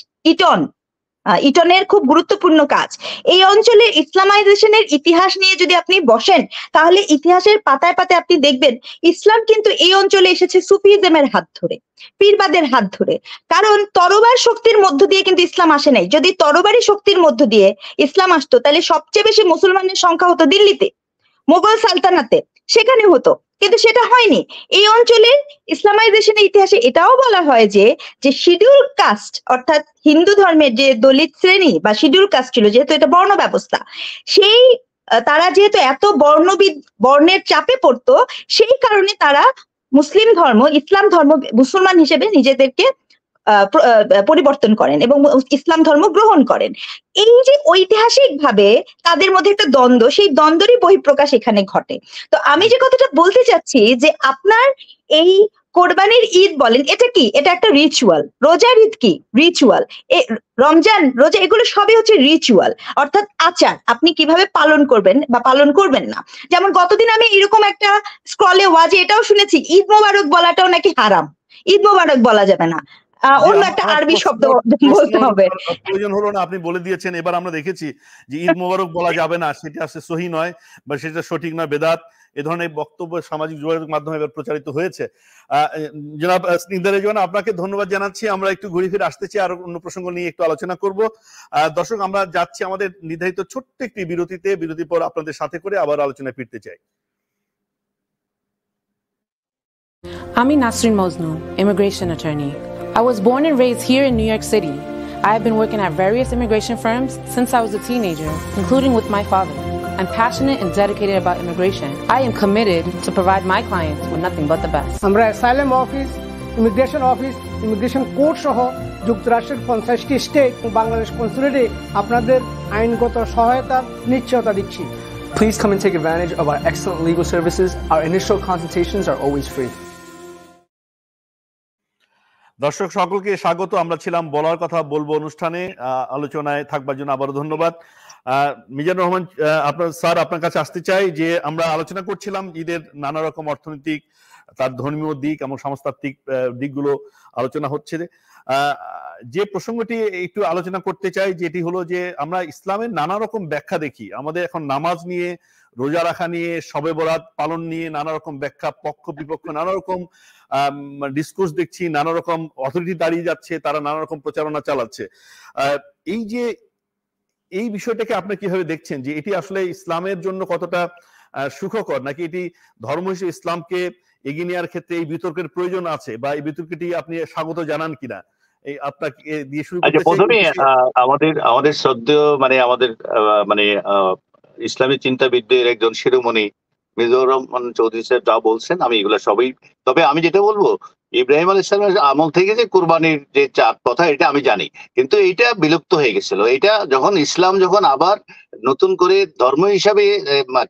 ইটনের খুব গুরুত্বপূর্ণ কাজ। এই অঞ্চলের ইসলামাইজেশনের ইতিহাস নিয়ে যদি আপনি বসেন, তাহলে ইতিহাসের পাতায় পাতায় আপনি দেখবেন ইসলাম কিন্তু এই অঞ্চলে এসেছে সুফিজমের হাত ধরে, পীরবাদের হাত ধরে। কারণ তরবার শক্তির মধ্য দিয়ে কিন্তু ইসলাম আসে নাই। যদি তরবারি শক্তির মধ্য দিয়ে ইসলাম আসতো, তাহলে সবচেয়ে বেশি মুসলমানের সংখ্যা হতো দিল্লিতে, মোগল সালতানাতে, সেখানে হতো, কিন্তু সেটা হয়নি। এই অঞ্চলের ইসলামাইজেশনের ইতিহাসে এটাও বলা হয় যে শিডিউল কাস্ট, অর্থাৎ হিন্দু ধর্মের যে দলিত শ্রেণী বা শিডিউল কাস্ট ছিল, যেহেতু এটা বর্ণ ব্যবস্থা, সেই তারা যেহেতু এত বর্ণের চাপে পড়তো, সেই কারণে তারা ইসলাম ধর্ম মুসলমান হিসেবে নিজেদেরকে পরিবর্তন করেন এবং ইসলাম ধর্ম গ্রহণ করেন। এই যে ঐতিহাসিক ভাবে তাদের মধ্যে একটা দ্বন্দ্ব, সেই দ্বন্দ্বেরই বহিঃপ্রকাশ এখানে ঘটে। তো আমি যে কথাটা বলতে চাচ্ছি যে আপনার এই কোরবানির ঈদ বলেন, এটা কি? এটা একটা রিচুয়াল। রোজার ঈদ কি? রিচুয়াল। রমজান, রোজা, এগুলো সবই হচ্ছে রিচুয়াল, অর্থাৎ আচার। আপনি কিভাবে পালন করবেন বা পালন করবেন না। যেমন গতদিন আমি এরকম একটা স্ক্রলে ওয়াজে এটাও শুনেছি, ঈদ মোবারক বলাটাও নাকি হারাম, ঈদ মোবারক বলা যাবে না, অন্য একটা আরবি শব্দ বলতে হবে। প্রয়োজন হলো না, আপনি বলে দিয়েছেন। এবার আমরা দেখেছি যে ঈদ মোবারক বলা যাবে না, সেটা আসলে সহি নয় বা সেটা সঠিক নয়, বেদাত। এ ধরনের বক্তব্য সামাজিক যোগাযোগ মাধ্যমে এবার প্রচারিত হয়েছে। জনাব স্নিগ্ধা রেজওয়ান, আপনাকে ধন্যবাদ জানাচ্ছি। আমরা একটু ঘুরে ফিরে আসতে চাই, আর অন্য প্রসঙ্গ নিয়ে একটু আলোচনা করব। দর্শক, আমরা যাচ্ছি আমাদের নির্ধারিত ছোট্ট একটি বিরতিতে। বিরতির পর আপনাদের সাথে করে আবার আলোচনায় ফিরতে চাই। I'm Nasrin Mosnu, immigration attorney. I was born and raised here in New York City. I have been working at various immigration firms since I was a teenager, including with my father. I'm passionate and dedicated about immigration. I am committed to provide my clients with nothing but the best. আমরা asylum office, immigration court সহ যুক্তরাষ্ট্রের 50টি state ও বাংলাদেশ কনসুলেটে আপনাদের আইনগত সহায়তার নিশ্চয়তা দিচ্ছি। Please come and take advantage of our excellent legal services. Our initial consultations are always free. দর্শক সকলকে স্বাগত। আমরা ছিলাম বলার কথা বলবো অনুষ্ঠানে। আলোচনায় থাকবার জন্য আবারও ধন্যবাদ। মিজানুর রহমান স্যার, আপনার কাছে আসতে চাই যে আমরা আলোচনা করছিলাম ঈদের নানা রকম অর্থনৈতিক, তার ধর্মীয় দিক এবং সমাজতাত্ত্বিক দিকগুলো আলোচনা হচ্ছে। যে প্রসঙ্গটি একটু আলোচনা করতে চাই, যেটি হলো যে আমরা ইসলামের নানা রকম ব্যাখ্যা দেখি। আমাদের এখন নামাজ নিয়ে, রোজা রাখা নিয়ে, শবে বরাত পালন নিয়ে নানা রকম ব্যাখ্যা, পক্ষ বিপক্ষ নানা রকম ডিসকোর্স দেখছি, নানা রকম অথরিটি দাঁড়িয়ে যাচ্ছে, তারা নানা রকম প্রচারণা চালাচ্ছে। এই বিষয়টাকে আপনি কিভাবে দেখছেন, যে এটি আসলে ইসলামের জন্য কতটা সুখকর, নাকি এটি ধর্ম হিসেবে ইসলামকে এগিয়ে নেওয়ার ক্ষেত্রে এই বিতর্কের প্রয়োজন আছে, বা এই বিতর্কটি আপনি স্বাগত জানান কিনা? এই আপনাকে দিয়ে শুরু করতে চাই। প্রথমে আমাদের শ্রদ্ধেয় আমাদের ইসলামী চিন্তাবিদদের একজন শিরোমণি মিজানুর রহমান চৌধুরী সাহেব যা বলছেন, আমি এগুলো সবই, তবে আমি যেটা বলবো, ইব্রাহিম আলাইহিস সালামের আমল থেকে যে কুরবানির যে চাঁদ কথা, এটা আমি জানি, কিন্তু এইটা বিলুপ্ত হয়ে গেছিল। এটা ইসলাম যখন আবার নতুন করে ধর্ম হিসাবে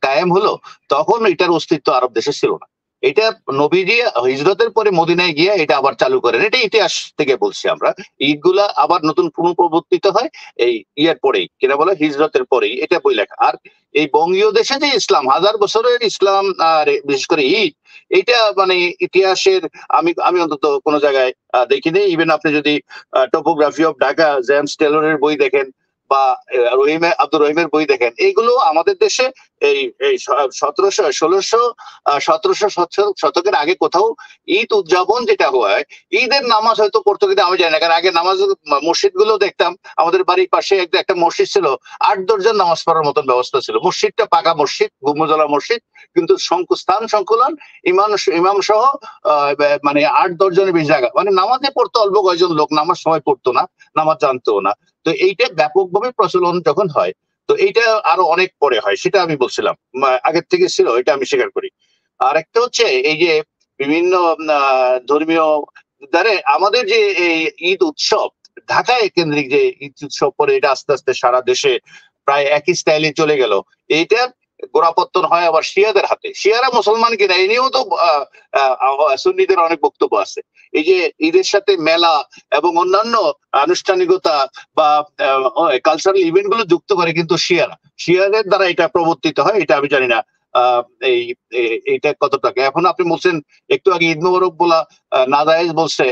কায়েম হলো, তখন এটার অস্তিত্ব আরব দেশে ছিল না। এটা নবীজি হিজরতের পরে মদিনায় গিয়ে এটা আবার চালু করেন। এটা ইতিহাস থেকে বলছি আমরা। ঈদগুলা আবার নতুন পুনঃপ্রবর্তিত হয় এই ইয়ার পরেই, কিনা বলে হিজরতের পরেই, এটা বই লেখা। আর এই বঙ্গীয় দেশে যে ইসলাম, 1000 বছরের ইসলাম, আর বিশেষ করে ঈদ, এটা ইতিহাসের আমি অন্তত কোনো জায়গায় দেখিনি। ইভেন আপনি যদি টোপোগ্রাফি অফ ঢাকা জেমস টেলরের বই দেখেন, বা আব্দুর রহিমের বই দেখেন, এইগুলো আমাদের দেশে এই 1700 শতকের আগে কোথাও ঈদ উদযাপন যেটা হয়, ঈদের নামাজ হয়তো পড়তো, কিন্তু আমি জানি না। কারণ আগে নামাজ মসজিদ গুলো দেখতাম, আমাদের বাড়ির পাশে একটা মসজিদ ছিল, 8-10 জন নামাজ পড়ার মতন ব্যবস্থা ছিল। মসজিদটা পাকা মসজিদ, গুম্বুজওয়ালা মসজিদ, কিন্তু স্থান সংকুলন ইমাম সহ 8-10 জনের বেশি জায়গা, নামাজে পড়তো অল্প কয়েকজন লোক, নামাজ সবাই পড়তো না, নামাজ জানতো না। তো এইটা ব্যাপকভাবে প্রচলন যখন হয়, তো এইটা আরো অনেক পরে হয়, সেটা আমি বলছিলাম, আগের থেকে ছিল, এটা আমি স্বীকার করি। আর একটা হচ্ছে এই যে বিভিন্ন ধর্মীয় দ্বারে আমাদের যে এই ঈদ উৎসব, ঢাকায় কেন্দ্রিক যে ঈদ উৎসব, পরে এটা আস্তে আস্তে সারা দেশে প্রায় একই স্টাইলে চলে গেল। এইটা গোড়াপত্তন হয় আবার শিয়াদের হাতে। শিয়ারা মুসলমান কিনা, এই নিয়েও তো সুন্নিদের অনেক বক্তব্য আছে। এই যে ঈদের সাথে মেলা এবং অন্যান্য আনুষ্ঠানিকতা বা কালচারাল ইভেন্ট গুলো যুক্ত করে কিন্তু শিয়াদের দ্বারা এটা প্রবর্তিত হয়। এটা আমি জানি না এইটা কতটা। এখন আপনি বলছেন একটু আগে ঈদ মোবারক বলা নাজায়েজ বলছে,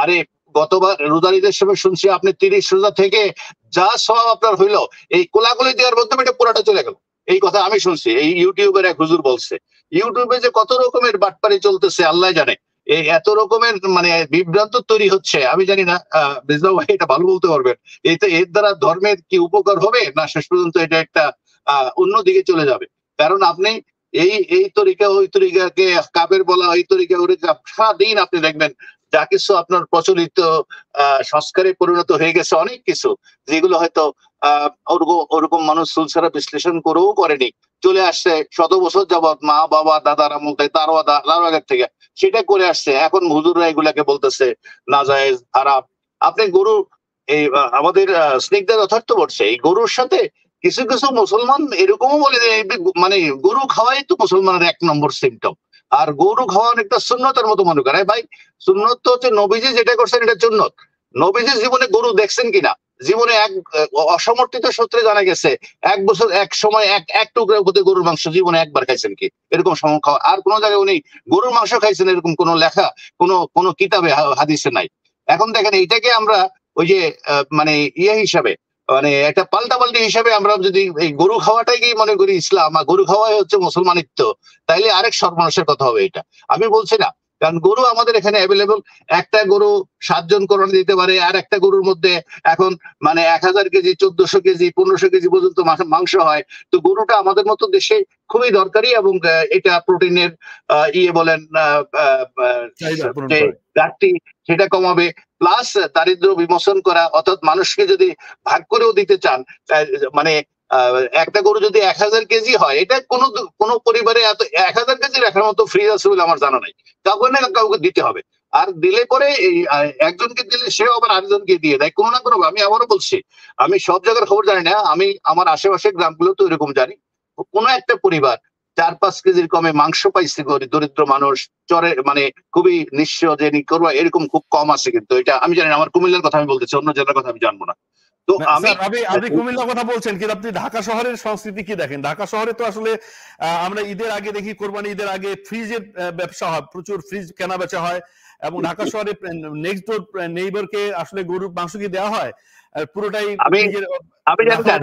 আরে গতবার রোজার ঈদের সময় শুনছি আপনি 30 রোজা থেকে যা সওয়াব আপনার হইলো এই কোলাকুলি দেওয়ার মাধ্যমে এটা পুরাটা চলে গেল। এই কথা আমি শুনছি, এই ইউটিউবের এক হুজুর বলছে। ইউটিউবে যে কত রকমের বাটপারি চলতেছে আল্লাহ জানে, এই এত রকমের মানে বিভ্রান্ত তৈরি হচ্ছে, আমি জানি না মির্জা ভাই এটা ভালো বলতে পারবেন। এর দ্বারা ধর্মের কি উপকার হবে না শেষ পর্যন্ত এটা একটা অন্যদিকে চলে যাবে। কারণ আপনি এই তরিকা ওই তরিকাকে কাবের বলা, ওই তরিকা ওই সারাদিন আপনি দেখবেন যা কিছু আপনার প্রচলিত সংস্কারে পরিণত হয়ে গেছে অনেক কিছু, যেগুলো হয়তো ওরকম মানুষ সুলসারা বিশ্লেষণ করেও করেনি, চলে আসছে শত বছর যাবৎ মা বাবা দাদার আমল থেকে তারও আগের থেকে সেটা করে আসছে। এখন হুজুররা এগুলাকে বলতেছে নাজায়েজ, হারাম। আপনি গরু এই আমাদের স্নিগ্ধা যথার্থ বলছে, এই গরুর সাথে কিছু কিছু মুসলমান এরকমও বলে যে মানে গরু খাওয়াই তো মুসলমানের 1 নম্বর সিমটম। আর গরু খাওয়া অনেকটা সুন্নতের মতো মনে করে। ভাই সুন্নত তো হচ্ছে নবীজি যেটা করছেন এটা সুন্নত। নবীজি জীবনে গরু দেখছেন কিনা, জীবনে এক অসমর্থিত সূত্রে জানা গেছে 1 বছর এক সময় এক টুকরা প্রতি গরুর মাংস জীবনে একবার খাইছেন কি, এরকম সময় খাওয়া আর কোন জায়গায় উনি গরুর মাংস খাইছেন এরকম কোন লেখা কোন কিতাবে হাদিসে নাই। এখন দেখেন এইটাকে আমরা ওই যে মানে হিসাবে মানে একটা পাল্টাপাল্টি হিসাবে আমরা যদি এই গরু খাওয়াটাই কি মনে করি ইসলাম আর গরু খাওয়াই হচ্ছে মুসলমানিত্ব, তাইলে আরেক সর্বনাশের কথা হবে এটা। আমি বলছি না, কারণ গরু আমাদের এখানে অ্যাভেলেবল। একটা গরু 7 জন কোরবানি দিতে পারে, আর একটা গরুর মধ্যে এখন মানে 1000 কেজি 1400 কেজি 1500 কেজি পর্যন্ত মাংস হয়। তো গরুটা আমাদের মতো দেশে খুবই দরকারি এবং এটা প্রোটিনের বলেন ঘাটতি সেটা কমাবে, প্লাস দারিদ্র বিমোচন করা, অর্থাৎ মানুষকে যদি ভাগ করেও দিতে চান, মানে একটা গরু যদি 1000 কেজি হয়, এটা কোনো পরিবারে এত 1000 কেজি রাখার মতো ফ্রিজ আছে বলে আমার জানা নাই। কাউকে না কাউকে দিতে হবে, আর দিলে পরে একজনকে দিলে সেও আবার আরেকজনকে দিয়ে দেয় কোনো না কোনো। আমি আবারও বলছি, আমি সব জায়গার খবর জানি না, আমি আমার আশেপাশের গ্রামগুলো তো এরকম জানি, কোনো একটা পরিবার 4-5 কেজির কমে মাংস পাইছে দরিদ্র মানুষ, চরে মানে খুবই নিঃস্ব যে করবো এরকম খুব কম আছে। কিন্তু এটা আমি জানি না, আমার কুমিল্লার কথা আমি বলতেছি, অন্য জেলার কথা আমি জানবো না। তো আপনি কুমিল্লার কথা বলছেন, কিন্তু আপনি ঢাকা শহরের সংস্কৃতি কি দেখেন? ঢাকা শহরে তো আসলে আমরা ঈদের আগে দেখি, কোরবানি ঈদের আগে ফ্রিজের ব্যবসা হয়, প্রচুর ফ্রিজ কেনা বেচা হয়, এবং ঢাকা শহরে নেক্সট ডোর নেইবারকে আসলে গরুর মাংস কি দেওয়া হয় পুরোটাই। আমি জানি না,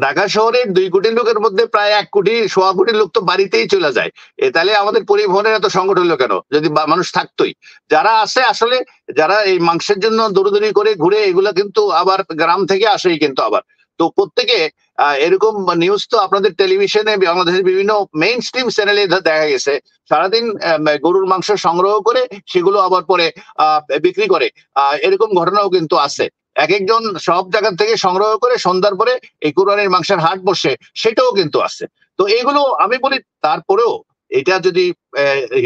ঢাকা শহরের 2 কোটি লোকের মধ্যে প্রায় 1 কোটি 1.25 কোটি লোক তো বাড়িতেই চলে যায়। তাহলে আমাদের পরিবহনের এত সংকট হলো কেন যদি মানুষ থাকতোই? যারা আছে আসলে, যারা এই মাংসের জন্য দৌড়দৌড়ি করে ঘুরে, এগুলা কিন্তু আবার গ্রাম থেকে আসেই কিন্তু আবার। তো প্রত্যেকে এরকম নিউজ তো আপনাদের টেলিভিশনে বাংলাদেশের বিভিন্ন মেইন স্ট্রিম চ্যানেলে দেখা গেছে, সারাদিন গরুর মাংস সংগ্রহ করে সেগুলো আবার পরে বিক্রি করে। এরকম ঘটনাও কিন্তু আছে। এক একজন সব জায়গা থেকে সংগ্রহ করে সন্ধ্যার পরে এই কুরবানির মাংসের হাট বসে, সেটাও কিন্তু আছে। তো এগুলো আমি বলি, তারপরেও এটা যদি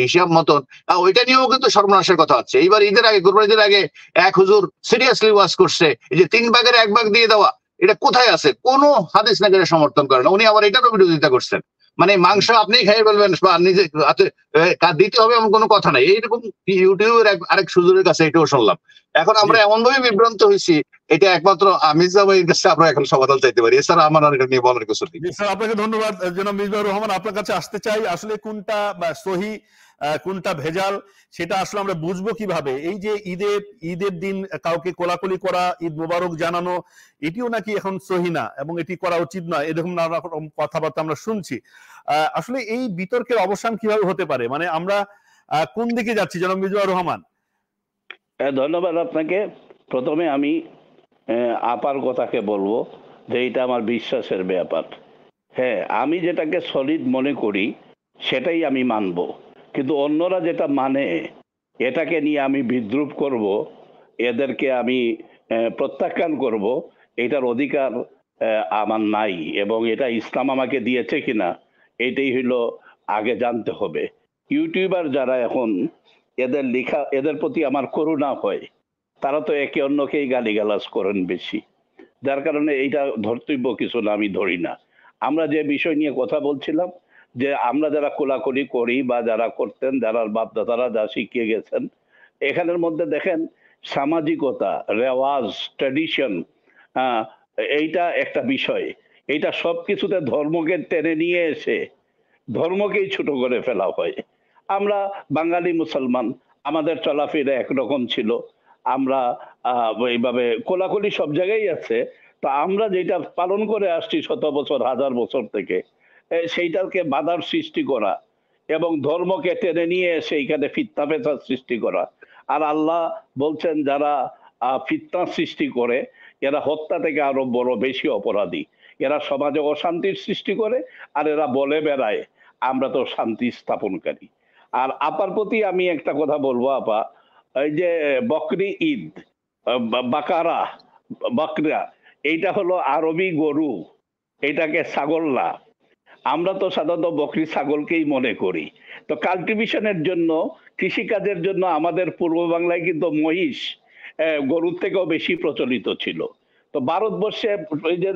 হিসাব মতন, ওইটা নিয়েও কিন্তু সর্বনাশের কথা হচ্ছে। এইবার ঈদের আগে, কুরবানির আগে এক হুজুর সিরিয়াসলি ওয়াজ করছে, এই যে 3 ভাগের 1 ভাগ দিয়ে দেওয়া, এটা কোথায় আছে? কোনো হাদিস নাগারে সমর্থন করে না। উনি আবার এটারও বিরোধিতা করছেন, মানে মাংস আপনি খেয়ে ফেলবেন বা নিজে দিতে হবে এমন কোনো কথা নাই। এইরকম ইউটিউবের আরেক সুযোগের কাছে এটাও শুনলাম। এখন আমরা এমন ভাবে বিভ্রান্ত হয়েছি, এটা একমাত্র মির্জা ভাইয়ের কাছে আমরা এখন সমাধান চাইতে পারি, এছাড়া আমার আর এটা নিয়ে বলার কিছু নেই। স্যার আপনাকে ধন্যবাদ। জনাব মিসবাহুর রহমান, আপনার কাছে আসতে চাই, আসলে কোনটা সহি কোনটা ভেজাল সেটা আসলে আমরা বুঝবো কিভাবে? এই যে ঈদের দিন কাউকে কোলাকুলি করা, ঈদ মোবারক জানানো, এটিও নাকি এখন সহি না এবং এটি করা উচিত নয়, এরকম নানা রকম কথাবার্তা আমরা শুনছি। আসলে এই বিতর্কের অবসান কিভাবে হতে পারে? মানে আমরা কোন দিকে যাচ্ছি জনাব মিসবাহুর রহমান? ধন্যবাদ আপনাকে। প্রথমে আমি আপার কথাকে বলবো যে এটা আমার বিশ্বাসের ব্যাপার। হ্যাঁ, আমি যেটাকে সলিড মনে করি সেটাই আমি মানব, কিন্তু অন্যরা যেটা মানে এটাকে নিয়ে আমি বিদ্রুপ করব, এদেরকে আমি প্রত্যাখ্যান করব, এটার অধিকার আমার নাই, এবং এটা ইসলাম আমাকে দিয়েছে কিনা এটাই হলো আগে জানতে হবে। ইউটিউবার যারা এখন, এদের প্রতি আমার করুণা হয়, তারা তো একে অন্যকেই গালিগালাজ করেন বেশি, যার কারণে এইটা ধর্তব্য কিছু না, আমি ধরি না। আমরা যে বিষয় নিয়ে কথা বলছিলাম, যে আমরা যারা কোলাকুলি করি বা যারা করতেন, যারা বাপদাদারা যা শিখিয়ে গেছেন, এখানের মধ্যে দেখেন সামাজিকতা, রেওয়াজ, ট্র্যাডিশন, এইটা একটা বিষয়। এইটা সব কিছুতে ধর্মকে টেনে নিয়ে এসে ধর্মকেই ছোট করে ফেলা হয়। আমরা বাঙালি মুসলমান, আমাদের চলাফেরা একরকম ছিল, আমরা এইভাবে কোলাকুলি সব জায়গায় আছে। তো আমরা যেটা পালন করে আসছি শত বছর, হাজার বছর থেকে, সেইটাকে বাধার সৃষ্টি করা এবং ধর্মকে টেনে নিয়ে সেইখানে ফিতনা ফেসাদ সৃষ্টি করা। আর আল্লাহ বলছেন যারা ফিতনা সৃষ্টি করে এরা হত্যা থেকে আরো বড় বেশি অপরাধী। এরা সমাজে অশান্তির সৃষ্টি করে আর এরা বলে বেড়ায় আমরা তো শান্তি স্থাপনকারী। আর আপার প্রতি আমি একটা কথা বলবো আপা, এই যে বকরি ঈদ, বাকারা, বকরা, এইটা হলো আরবি গরু, এটাকে ছাগল না। আমরা তো সাধারণত বকরি ছাগলকেই মনে করি। তো কাল্টিভেশনের জন্য, কৃষিকাজের জন্য আমাদের পূর্ব বাংলায় কিন্তু মহিষ গরুর থেকেও বেশি প্রচলিত ছিল। তো ভারতবর্ষে এই যে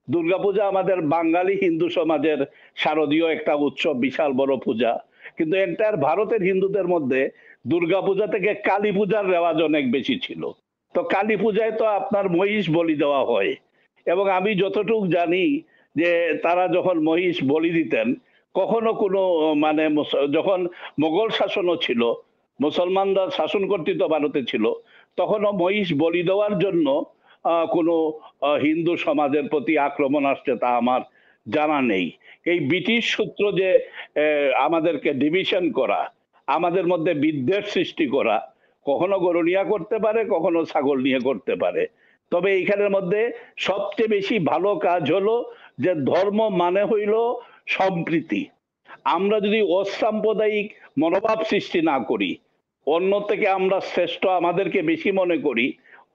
দুর্গাপূজা আমাদের বাঙালি হিন্দু সমাজের শারদীয় একটা উৎসব, বিশাল বড় পূজা। কিন্তু এন্টার ভারতের হিন্দুদের মধ্যে দুর্গাপূজা থেকে কালী পূজার রেওয়াজ অনেক বেশি ছিল। তো কালী পূজায় তো আপনার মহিষ বলি দেওয়া হয়, এবং আমি যতটুকু জানি যে তারা যখন মহিষ বলি দিতেন, কখনো কোনো মানে যখন মোগল শাসনও ছিল, মুসলমানরা শাসন কর্তৃত্ব ভারতে ছিল, তখনও মহিষ বলি দেওয়ার জন্য কোনো হিন্দু সমাজের প্রতি আক্রমণ আসছে তা আমার জানা নেই। এই ব্রিটিশ সূত্র যে আমাদেরকে ডিভিশন করা, আমাদের মধ্যে বিদ্বেষ সৃষ্টি করা, কখনো গরু নিয়ে করতে পারে, কখনো ছাগল নিয়ে করতে পারে। তবে এইখানের মধ্যে সবচেয়ে বেশি ভালো কাজ হলো যে ধর্ম মানে হইল সম্প্রীতি। আমরা যদি অসাম্প্রদায়িক মনোভাব সৃষ্টি না করি, অন্য থেকে আমরা শ্রেষ্ঠ আমাদেরকে বেশি মনে করি,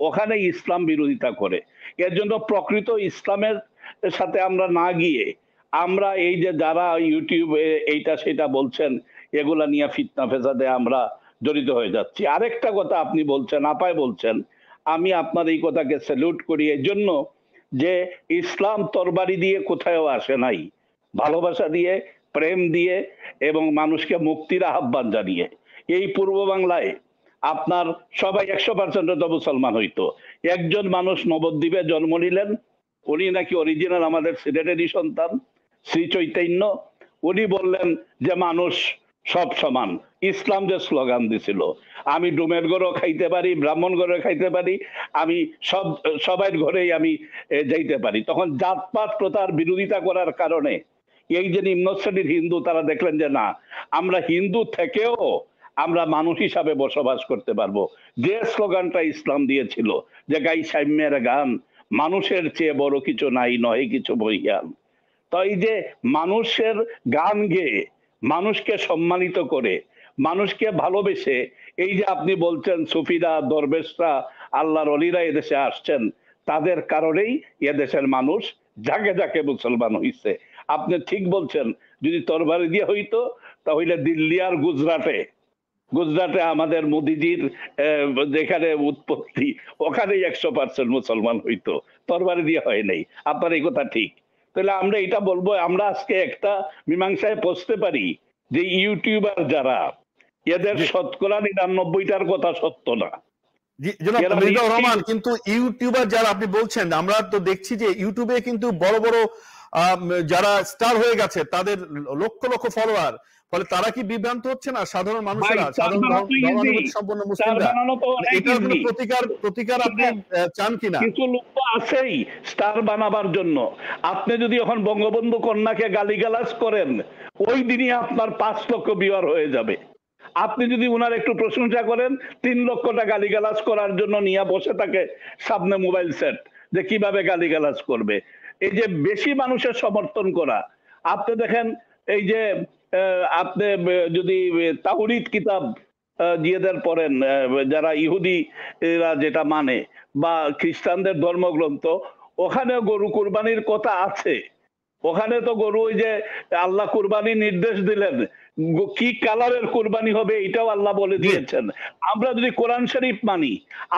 ওখানে ইসলাম বিরোধিতা করে। এর জন্য প্রকৃত ইসলামের সাথে আমরা না গিয়ে আমরা এই যে যারা ইউটিউবে এইটা সেটা বলছেন, এগুলা নিয়ে ফিতনা ফেসাদে আমরা জড়িত হয়ে যাচ্ছি। আরেকটা কথা আপনি বলছেন, আপায় বলছেন, আমি আপনার এই কথাকে স্যালুট করি এর জন্য যে ইসলাম তরবারি দিয়ে কোথাও আসে নাই, ভালোবাসা দিয়ে, প্রেম দিয়ে এবং মানুষকে মুক্তির আহ্বান জানিয়ে। এই পূর্ব বাংলায় আপনার সবাই 100% মুসলমান হইতো। একজন মানুষ নবদ্বীপে জন্ম নিলেন, উনি নাকি অরিজিনাল আমাদের সিলেটেরই সন্তান, শ্রী চৈতন্য। উনি বললেন যে মানুষ সব সমান। ইসলাম যে স্লোগান দিছিল, আমি ডুমের ঘরও খাইতে পারি, ব্রাহ্মণ ঘরে খাইতে পারি, আমি সবার ঘরেই আমি যাইতে পারি। তখন জাতপাত প্রথার বিরোধিতা করার কারণে এই যে নিম্ন শ্রেণীর হিন্দু, তারা দেখলেন যে না, আমরা হিন্দু থেকেও আমরা মানুষ হিসাবে বসবাস করতে পারবো। যে স্লোগানটা ইসলাম দিয়েছিল যে গাই সাম্যের গান, মানুষের চেয়ে বড় কিছু নাই, নয় কিছু বহিয়ান। তো এই যে মানুষের গান গেয়ে, মানুষকে সম্মানিত করে, মানুষকে ভালোবেসে, এই যে আপনি বলছেন সুফিরা, দরবেশরা, আল্লাহর অলিরা এদেশে আসছেন, তাদের কারণেই এদেশের মানুষ জাগে জাগে মুসলমান হইছে। আপনি ঠিক বলছেন, যদি তরবারি দিয়ে হইতো তাহলে দিল্লি আর গুজরাটে আমাদের মোদিজির যেখানে উৎপত্তি, ওখানেই 100% মুসলমান হইতো, তরবারি দিয়ে হয় নাই। আপনার এই কথা ঠিক। তাহলে আমরা এটা বলবো, আমরা আজকে একটা মীমাংসায় পৌঁছতে পারি যে ইউটিউবার যারা, এদের শতকরা 99টার কথা সত্য না। রহমান, কিন্তু ইউটিউবার যারা আপনি বলছেন, আমরা তো দেখছি যে ইউটিউবে কিন্তু বড় বড় যারা স্টার হয়ে গেছে তাদের লক্ষ লক্ষ ফলোয়ার, ফলে তারা কি বিভ্রান্ত হচ্ছে না? সাধারণ মানুষেরা, সাধারণ ধর্মাবলম্বী সম্পন্ন মুসলিমরা, এটার কোনো প্রতিকার আপনি চান কিনা? কিছু লোক তো আছেই স্টার বানাবার জন্য। আপনি যদি এখন বঙ্গবন্ধু কন্যাকে গালিগালাজ করেন, ওই দিনই আপনার 5 লক্ষ ভিউয়ার হয়ে যাবে। আপনি যদি উনার একটু প্রশংসা করেন, 3 লক্ষটা গালিগালাজ করার জন্য নিয়ে বসে থাকে সামনে মোবাইল সেট, যে কিভাবে গালিগালাজ করবে। এই যে বেশি মানুষের সমর্থন করা, আপনি দেখেন এই যে আপনি যদি তাওরীত কিতাব জিয়েদের পড়েন, যারা ইহুদিরা যেটা মানে, বা খ্রিস্টানদের ধর্মগ্রন্থ, ওখানে গরু কুরবানির কথা আছে। ওখানে তো গরু, ওই যে আল্লাহ কুরবানি নির্দেশ দিলেন, কি কালারের কুরবানি হবে এটাও আল্লাহ বলে দিয়েছেন। আমরা যদি কোরআন শরীফ মানি,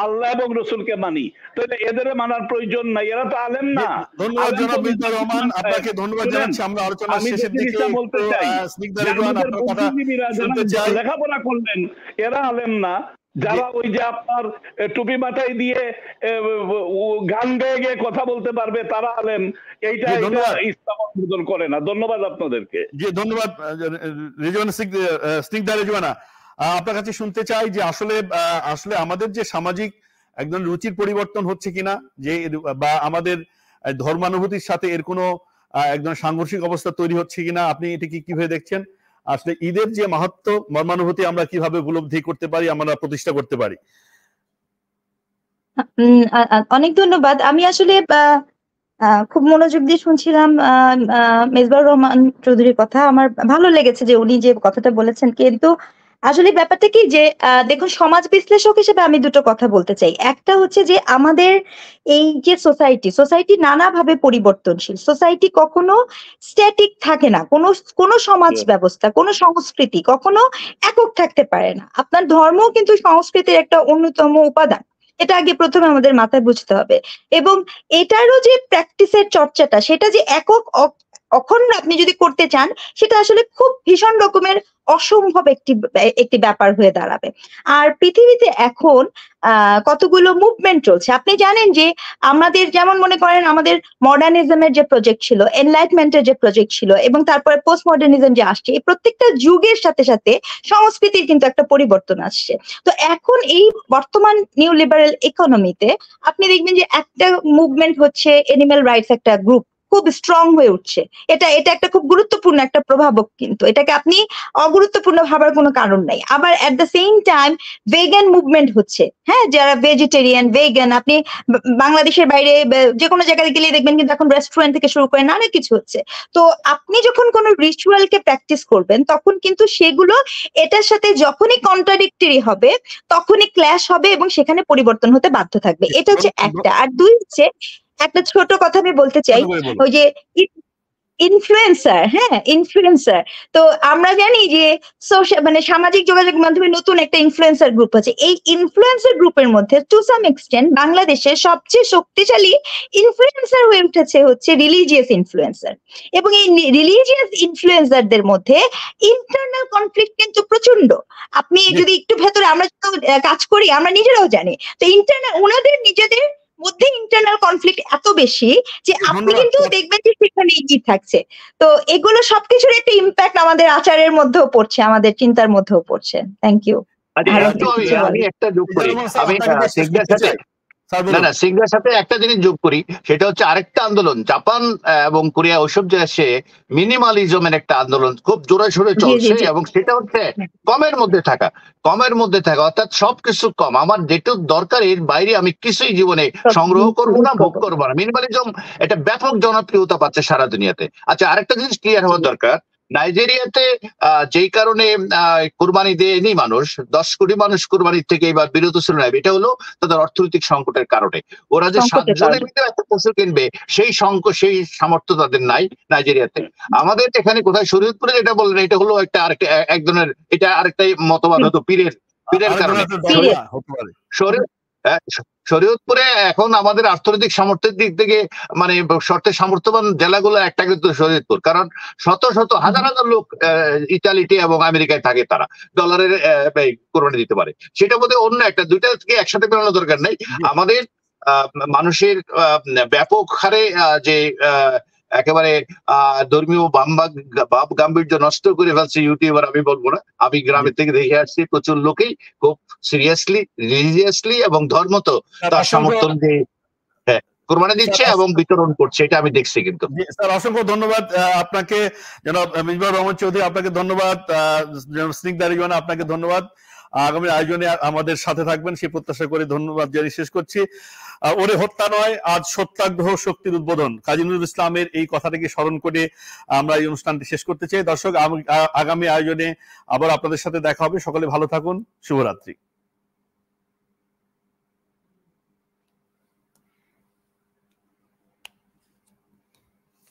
আল্লাহ এবং রসুলকে মানি, তাহলে এদের মানার প্রয়োজন নাই। এরা তো আলেম না। ধন্যবাদ জনাব মির্জা রহমান, আপনাকে ধন্যবাদ জানাচ্ছি। আমরা আলোচনার শেষের দিকে বলতে চাই, লেখাপড়া করলেন, এরা আলেম না। যারা ওই যে আপনার টুপি মাথায় দিয়ে গান গায়ে গিয়ে কথা বলতে পারবে, তারা আলেম। এইটা ইসলাম অনুমোদন করে না। ধন্যবাদ আপনাদেরকে। জি ধন্যবাদ রিজওয়ানা, স্নিগ্ধা রিজওয়ানা। আপনার কাছে শুনতে চাই যে আসলে আসলে আমাদের যে সামাজিক একদম রুচির পরিবর্তন হচ্ছে কিনা, যে বা আমাদের ধর্মানুভূতির সাথে এর কোনো একদম সাংঘর্ষিক অবস্থা তৈরি হচ্ছে কিনা, আপনি এটাকে কিভাবে দেখছেন? আসলে ঈদের যে মাহাত্ম্য, মর্মানুভূতি আমরা কিভাবে উপলব্ধি করতে পারি, আমরা প্রতিষ্ঠা করতে পারি? অনেক ধন্যবাদ। আমি আসলে খুব মনোযোগ দিয়ে শুনছিলাম মেজবাহুর রহমান চৌধুরীর কথা। আমার ভালো লেগেছে যে উনি যে কথাটা বলেছেন, কিন্তু আসলে ব্যাপারটা কি যে দেখুন, সমাজ বিশ্লেষক হিসেবে আমি দুটো কথা বলতে চাই। একটা হচ্ছে যে আমাদের এই যে সোসাইটি নানাভাবে পরিবর্তনশীল। সোসাইটি কখনো স্ট্যাটিক থাকে না। কোনো সমাজ ব্যবস্থা, কোনো সংস্কৃতি কখনো একক থাকতে পারে না। আপনার ধর্মও কিন্তু সংস্কৃতির একটা অন্যতম উপাদান। এটা আগে প্রথমে আমাদের মাথায় বুঝতে হবে। এবং এটারও যে প্র্যাকটিসের চর্চাটা, সেটা যে একক অখণ্ড আপনি যদি করতে চান, সেটা আসলে খুব ভীষণ রকমের অসম্ভব একটি ব্যাপার হয়ে দাঁড়াবে। আর পৃথিবীতে এখন কতগুলো মুভমেন্ট চলছে। আপনি জানেন যে আমাদের যেমন মনে করেন আমাদের মডার্নিজমের যে প্রজেক্ট ছিল, এনলাইটমেন্টের যে প্রজেক্ট ছিল, এবং তারপরে পোস্ট মডার্নিজম যে আসছে, এই প্রত্যেকটা যুগের সাথে সাথে সংস্কৃতির কিন্তু একটা পরিবর্তন আসছে। তো এখন এই বর্তমান নিউ লিবারেল ইকোনমিতে আপনি দেখবেন যে একটা মুভমেন্ট হচ্ছে এনিম্যাল রাইটস, একটা গ্রুপ খুব স্ট্রং হয়ে উঠছে। এটা একটা খুব গুরুত্বপূর্ণ একটা প্রভাবক, কিন্তু এটাকে আপনি অগুরুত্বপূর্ণ ভাবার কোনো কারণ নাই। আবার at the same time vegan movement হচ্ছে, হ্যাঁ, যারা ভেজিটেরিয়ান, ভেগান, আপনি বাংলাদেশের বাইরে যে কোনো জায়গায় গেলে দেখবেন কিন্তু এখন রেস্টুরেন্ট থেকে শুরু করে নানা কিছু হচ্ছে। তো আপনি যখন কোনো রিচুয়ালকে প্র্যাকটিস করবেন, তখন কিন্তু সেগুলো এটার সাথে যখনই কন্ট্রাডিক্টরি হবে, তখনই ক্ল্যাশ হবে এবং সেখানে পরিবর্তন হতে বাধ্য থাকবে। এটা হচ্ছে একটা। আর দুই হচ্ছে, একটা ছোট কথা আমি বলতে চাই, ওই যে ইনফ্লুয়েন্সার, হ্যাঁ, ইনফ্লুয়েন্সার। তো আমরা জানি যে মানে সামাজিক যোগাযোগ মাধ্যমে নতুন একটা ইনফ্লুয়েন্সার গ্রুপ আছে। এই ইনফ্লুয়েন্সার গ্রুপের মধ্যে টু সাম এক্সটেন্ট বাংলাদেশের সবচেয়ে শক্তিশালী ইনফ্লুয়েন্সার হয়ে উঠেছে হচ্ছে রিলিজিয়াস ইনফ্লুয়েন্সার। এবং এই রিলিজিয়াস ইনফ্লুয়েন্সারদের মধ্যে ইন্টারনাল কনফ্লিক্ট কিন্তু প্রচন্ড। আপনি যদি একটু ভেতরে, আমরা কাজ করি, আমরা নিজেরাও জানি। তো ওনাদের নিজেদের মধ্যে ইন্টারনাল কনফ্লিক্ট এত বেশি যে আপনি কিন্তু দেখবেন যে সেখানে এগিয়ে থাকছে। তো এগুলো সবকিছুর একটা ইম্প্যাক্ট আমাদের আচারের মধ্যেও পড়ছে, আমাদের চিন্তার মধ্যেও পড়ছে। Thank you. আমি একটা যোগ করি, আমি সিংহের সাথে একটা জিনিস যোগ করি, সেটা হচ্ছে আরেকটা আন্দোলন জাপান এবং কোরিয়া ওইসব দেশে মিনিমালিজমের একটা আন্দোলন খুব জোরে সোরে চলছে, এবং সেটা হচ্ছে কমের মধ্যে থাকা, অর্থাৎ সবকিছু কম, আমার যেটুকু দরকার এর বাইরে আমি কিছুই জীবনে সংগ্রহ করবো না, ভোগ করবো না। মিনিমালিজম এটা ব্যাপক জনপ্রিয়তা পাচ্ছে সারা দুনিয়াতে। আচ্ছা, আরেকটা জিনিস ক্লিয়ার হওয়ার দরকার, নাইজেরিয়াতে যেই কারণে কুরবানি দেয়নি মানুষ, 10 কোটি মানুষ কুরবানির থেকে এবার বিরত ছিল না, এটা হলো তাদের অর্থনৈতিক সংকটের কারণে। ওরা যে 7 জনের ভিতরে একটা পশু কিনবে সেই সামর্থ্য তাদের নাই নাইজেরিয়াতে। আমাদের এখানে কোথায় শরীয়তপুরে যেটা বললেন, এটা হলো একজনের এটা আরেকটা মতবাদ হতো পীরের কারণে। শরীয়তপুরে এখন আমাদের অর্থনৈতিক সামর্থ্যের দিক থেকে মানে সামর্থ্যবান জেলাগুলো একটা কিন্তু শরীয়তপুর, কারণ শত শত হাজার হাজার লোক ইতালিতে এবং আমেরিকায় থাকে, তারা ডলারের কোরবানি দিতে পারে। সেটা বোধহয় অন্য একটা, দুইটা থেকে একসাথে বেরোনো দরকার নেই। আমাদের মানুষের ব্যাপক হারে যে একেবারে ধর্মীয় ভাব গাম্ভীর্য নষ্ট করে ফেলছে ইউটিউবার, আমি বলবো না, আমি গ্রামের থেকে দেখে আসছি প্রচুর লোকেই খুব সিরিয়াসলি, রিলিজিয়াসলি এবং ধর্মত তার সমর্থন দিয়ে কোরবানি দিচ্ছে এবং বিতরণ করছে, এটা আমি দেখছি। কিন্তু স্যার অসংখ্য ধন্যবাদ আপনাকে, জনাব মেজবাহুর রহমান চৌধুরী, আপনাকে ধন্যবাদ, স্নিগ্ধা রিজওয়ানা আপনাকে ধন্যবাদ। আগামী আয়োজনে আমাদের সাথে থাকবেন সেই প্রত্যাশা করে ধন্যবাদ জানিয়ে শেষ করছি। ওরে হত্যা নয়, আজ সত্যাগ্রহ শক্তির উদ্বোধন, কাজী নজরুল ইসলামের এই কথাটাকে স্মরণ করে আমরা এই অনুষ্ঠানটি শেষ করতে চাই। দর্শক, আগামী আয়োজনে আবার আপনাদের সাথে দেখা হবে। সকলে ভালো থাকুন, শুভরাত্রি।